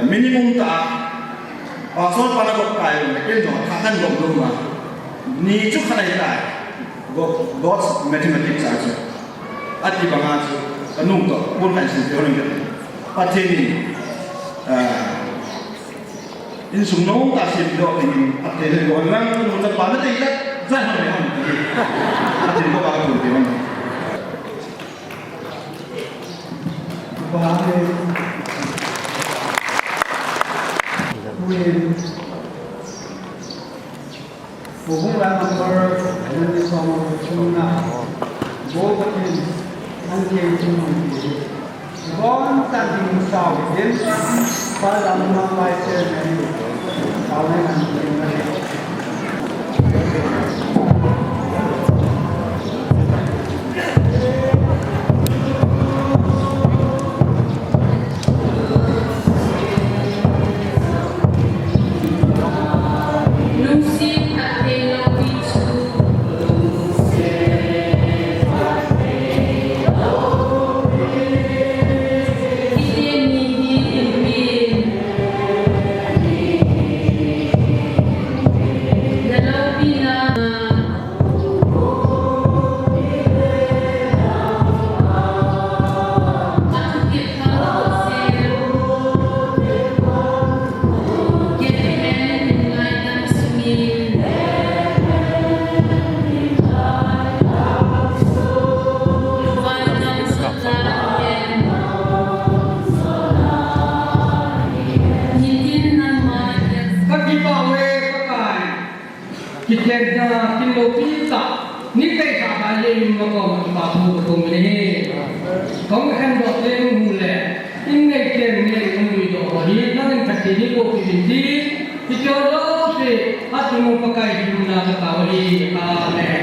S12: minimum ta và số phần là một cái là cái đó khả năng gồm luôn mà ni chút khả năng này God's mathematics actually ati bằng anh cái nung đó cuốn này sự kiện này phát triển in sung nong ta sin do in ate le go lang no ta pa na te la za ha me hon ate ko ba ko te hon
S7: ba ne we bo hong la number and the song of chuna bo ba tin an ke chung ni bon ta ding sao den pa lam na mai se ne sao ne kan ni
S3: นี่ได้สาบานเลยมาก่อนมาพูดตรงนี้ของขันดอกเล่นหูแหละยิ่งในเกมนี้มันมีดอกนี้นั่นเป็นที่โลกที่ดีที่เจ้าโลกสิอาจจะมุ่งประกายที่ดูน่าจะกาวลีอาเมน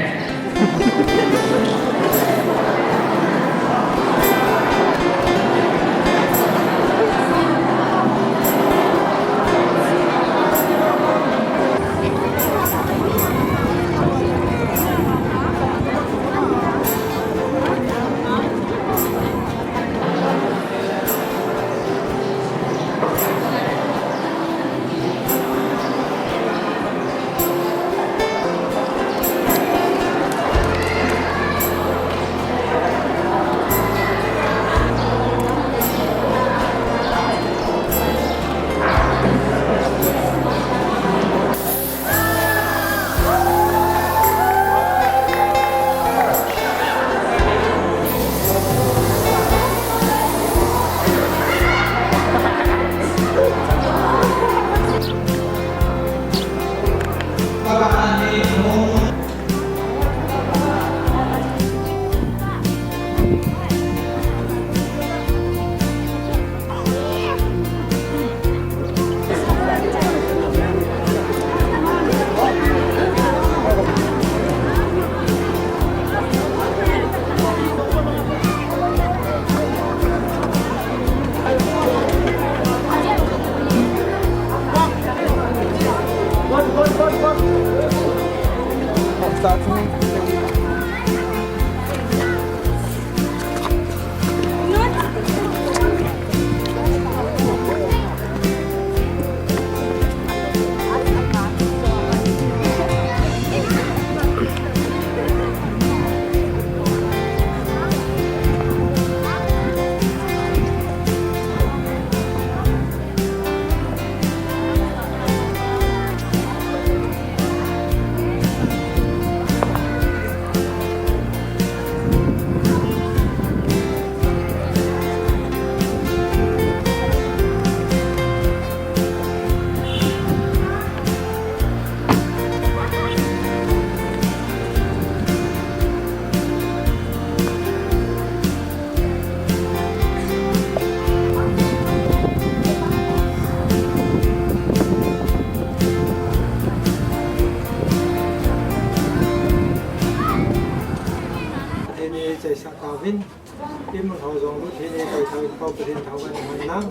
S7: วินที่มันเขาส่งรถที่นี่ไปทางเขาประเทศเขากันมันนั่ง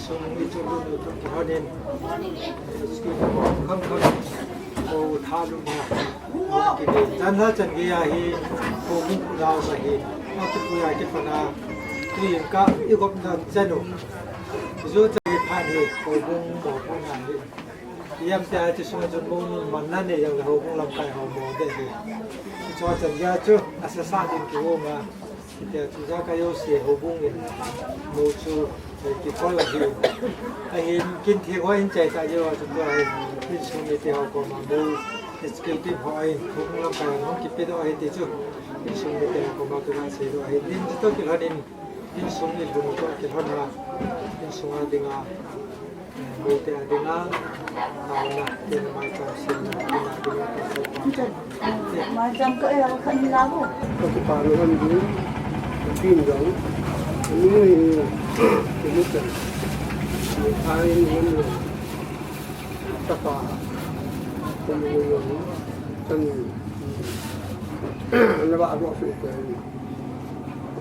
S7: ส่งวิจุลุนทุกเขาเด่นสกิลบอกข้างโอ้ท่าลุงเนี่ยกินจันทร์จันทร์กี่ฮีโอ้มุกดาวสฮีเอาตุกุยากิฟนาที่ยังก็อีกคนนั้นเจนุจู่จะผ่านเลยโอ้บุ้งบอกว่าไงยังแต่ที่สมัยจนบุ้งมันนั่นเนี่ยยังเราบุ้งลำไก่หอมได้เลยชอบจังยาจูอาศัยสร้างดินกี่วงอ่ะแต่ทุกอย่างก็ยังเสียหัวบุ้งเนี่ยมูจูกี่คนละหิวไอ้เห็นกินเที่ยวเห็นใจตายเยอะจนตัวเองกินสุ่มเที่ยวก็มาบูสกิลที่พอเองบุ้งลำไก่น้องกินไปด้วยเห็นจูกินสุ่มเที่ยวก็มาตัวนั้นเสียด้วยเห็นดินที่ต้องกินหันดินกินสุ่มดินบุ้งก็กินหันมากินสุ่มดินอ่ะบูเตอดินอ่ะเอาละกินมาจากสิ่งนั้นกินอะไร
S11: Macam kau yang akan dilaku.
S7: Kalau paruhan dulu, pinggang, ini kemudian air ini apa? Kemudian kan, lepas aku fikir,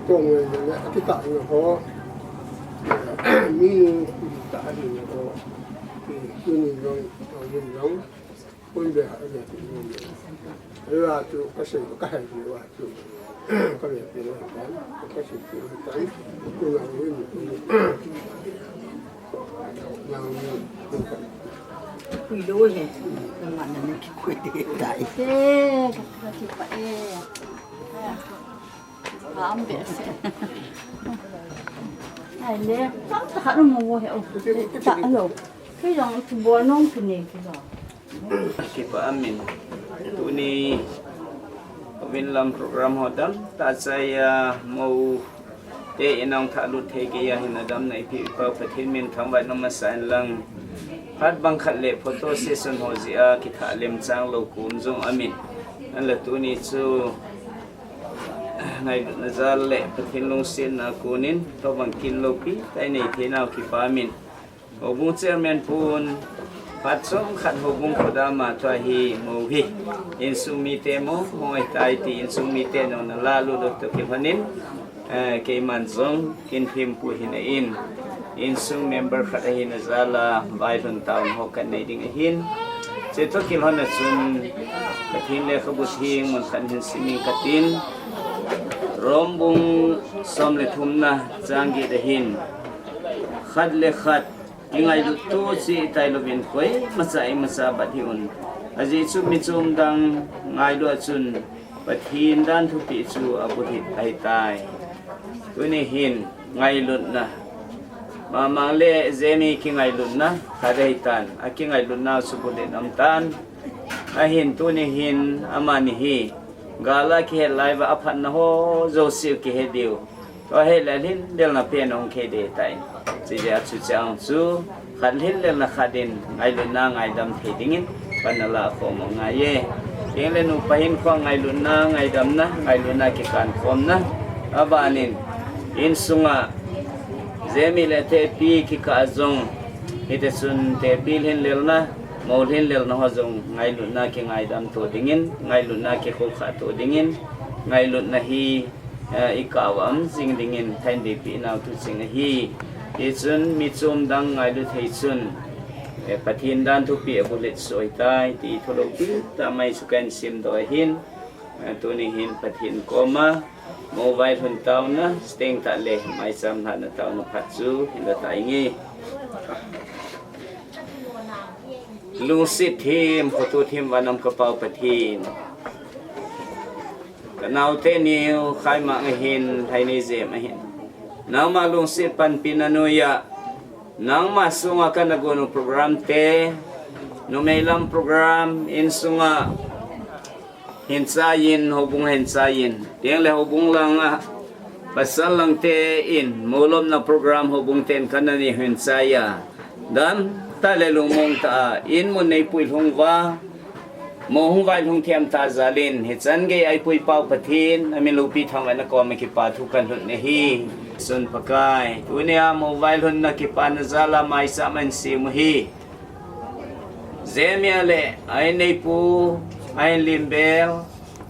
S7: tunggu ni, kita ni kau, ni tak ada ni kau, ini yang pun dah ada. Là chủ có sự có hành vi là chủ có việc gì làm cái có sự chủ cái cũng là với mình làm
S11: Quỳ đôi này, làm mặt là cái quỳ để đại. Thế, cái gì vậy? Không biết. Này nè, chắc là nó mua hiểu. Tại rồi, cái dòng thì bò nông thì này cái dòng.
S13: Kita amin. Itu ni dalam program hotel. Tak saya mau inang tak lut hegi yang hinadam na ipipa pertimin kambat nama sain lang. Had bangkat le foto session hozia kita alim cang lo kunjung amin. นั่นแหละตัวนี้สู้ในนาจาเละประเทศลงเส้นนาคูนินตัวบังกินโลปีแต่ในที่นาวคิปามินหบุงเจอร์แมนพูนปัดส่งขัดหบุงขดามาตัวฮีโมฮีอินซูมิเตโมโมไอตายตีอินซูมิเตโนนาลาลูดตัวคิพันินเกมันซงกินพิมพูหินอินซูเมมเบอร์ขัดหินซาลาไบลุนตาวน์ฮอกันในดิ่งหินเจ้าตัวคิลฮันซุนกฐินเลขบุตรหิงมันขันหินสิมิกฐินrombong som le thumna changi de hin khat le khat ingai lu tu si tai lo bin khoi masa bat hi un aji chu mi chum dang ngai lo chun pathin dan thu pi chu abu hi ai tai tu ni hin ngai lut na ma mang le zemi ki ngai lut na khadai tan aki ngai lut na su bu de nam tan a hin tu ni hin amani hi gala ki he live aphan na ho joseph ki he diu to he lalin del na pen ong ke de tai chi ja chu chang chu khan hin del na khadin ngai lu na ngai dam the dingin panala ko mo ngai ye eng le nu pahin ko ngai lu na ngai dam na ngai lu na ki kan khom na abanin in sunga zemi le te pi ki ka zong ite sun te bil hin lel na Maulhin lel na hozong ngai lut na ki ngai dam to dingin ngai lut na ki khokha to dingin ngai lut na hi ikawam sing dingin thain di pi naw tu sing hi ichun mi chum dang ngai lut thei chun pathin dan tu pi bulet soi tai ti tholo pi ta mai sukan sim do hin tu ni hin pathin koma mobile hun taw na steng ta le mai sam na na taw na phachu hin da tai ngiลูสิทีมขตูทีมวันนำกระเป๋าปะทีนกันเอาเทนิวใครมาหินไทยนิเซมหินนำมาลุงสิปันปินานุยะนำมาสุงกันนักโปรแกรมเตนุเมลัมโปรแกรมอินสุงหินสายินหบุงหินสายินเตียงเลยหบุงลังภาษาลังเตอินมูลมnaโปรแกรมหบุงเตนกันนี่หินสายาดันta le lung mong ta in mun nei pui hung wa mo hung vai hung thiam ta zalin he chan ge ai pui pau pathin ami lu pi thang na ko me ki pa thu kan hun ne hi sun pakai tunia mobile hun na ki pa na zala mai sa man sim hi zemia le ai nei pu ai limbel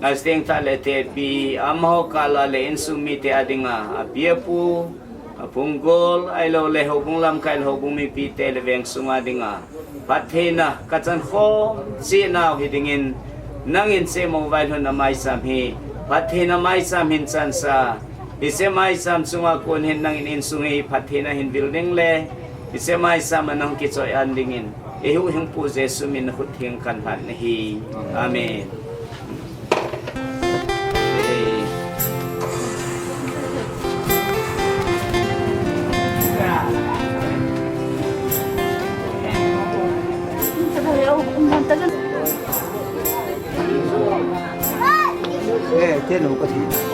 S13: na steng ta le te pi amho kala le insumi te adinga apia pu punggol ay lo le hobung lam kail hobung mi pi televeng sunga dinga pathina kachan kho si naw hidingin nangin se mobile hun na mai sam hi pathina mai sam hin chan sa ise mai sam sunga kon hin nangin in sungi pathina hin building le ise mai sam anang ki choi an dingin ehu hing pu jesu min khut thing kan han hi amen
S14: thế nó có gì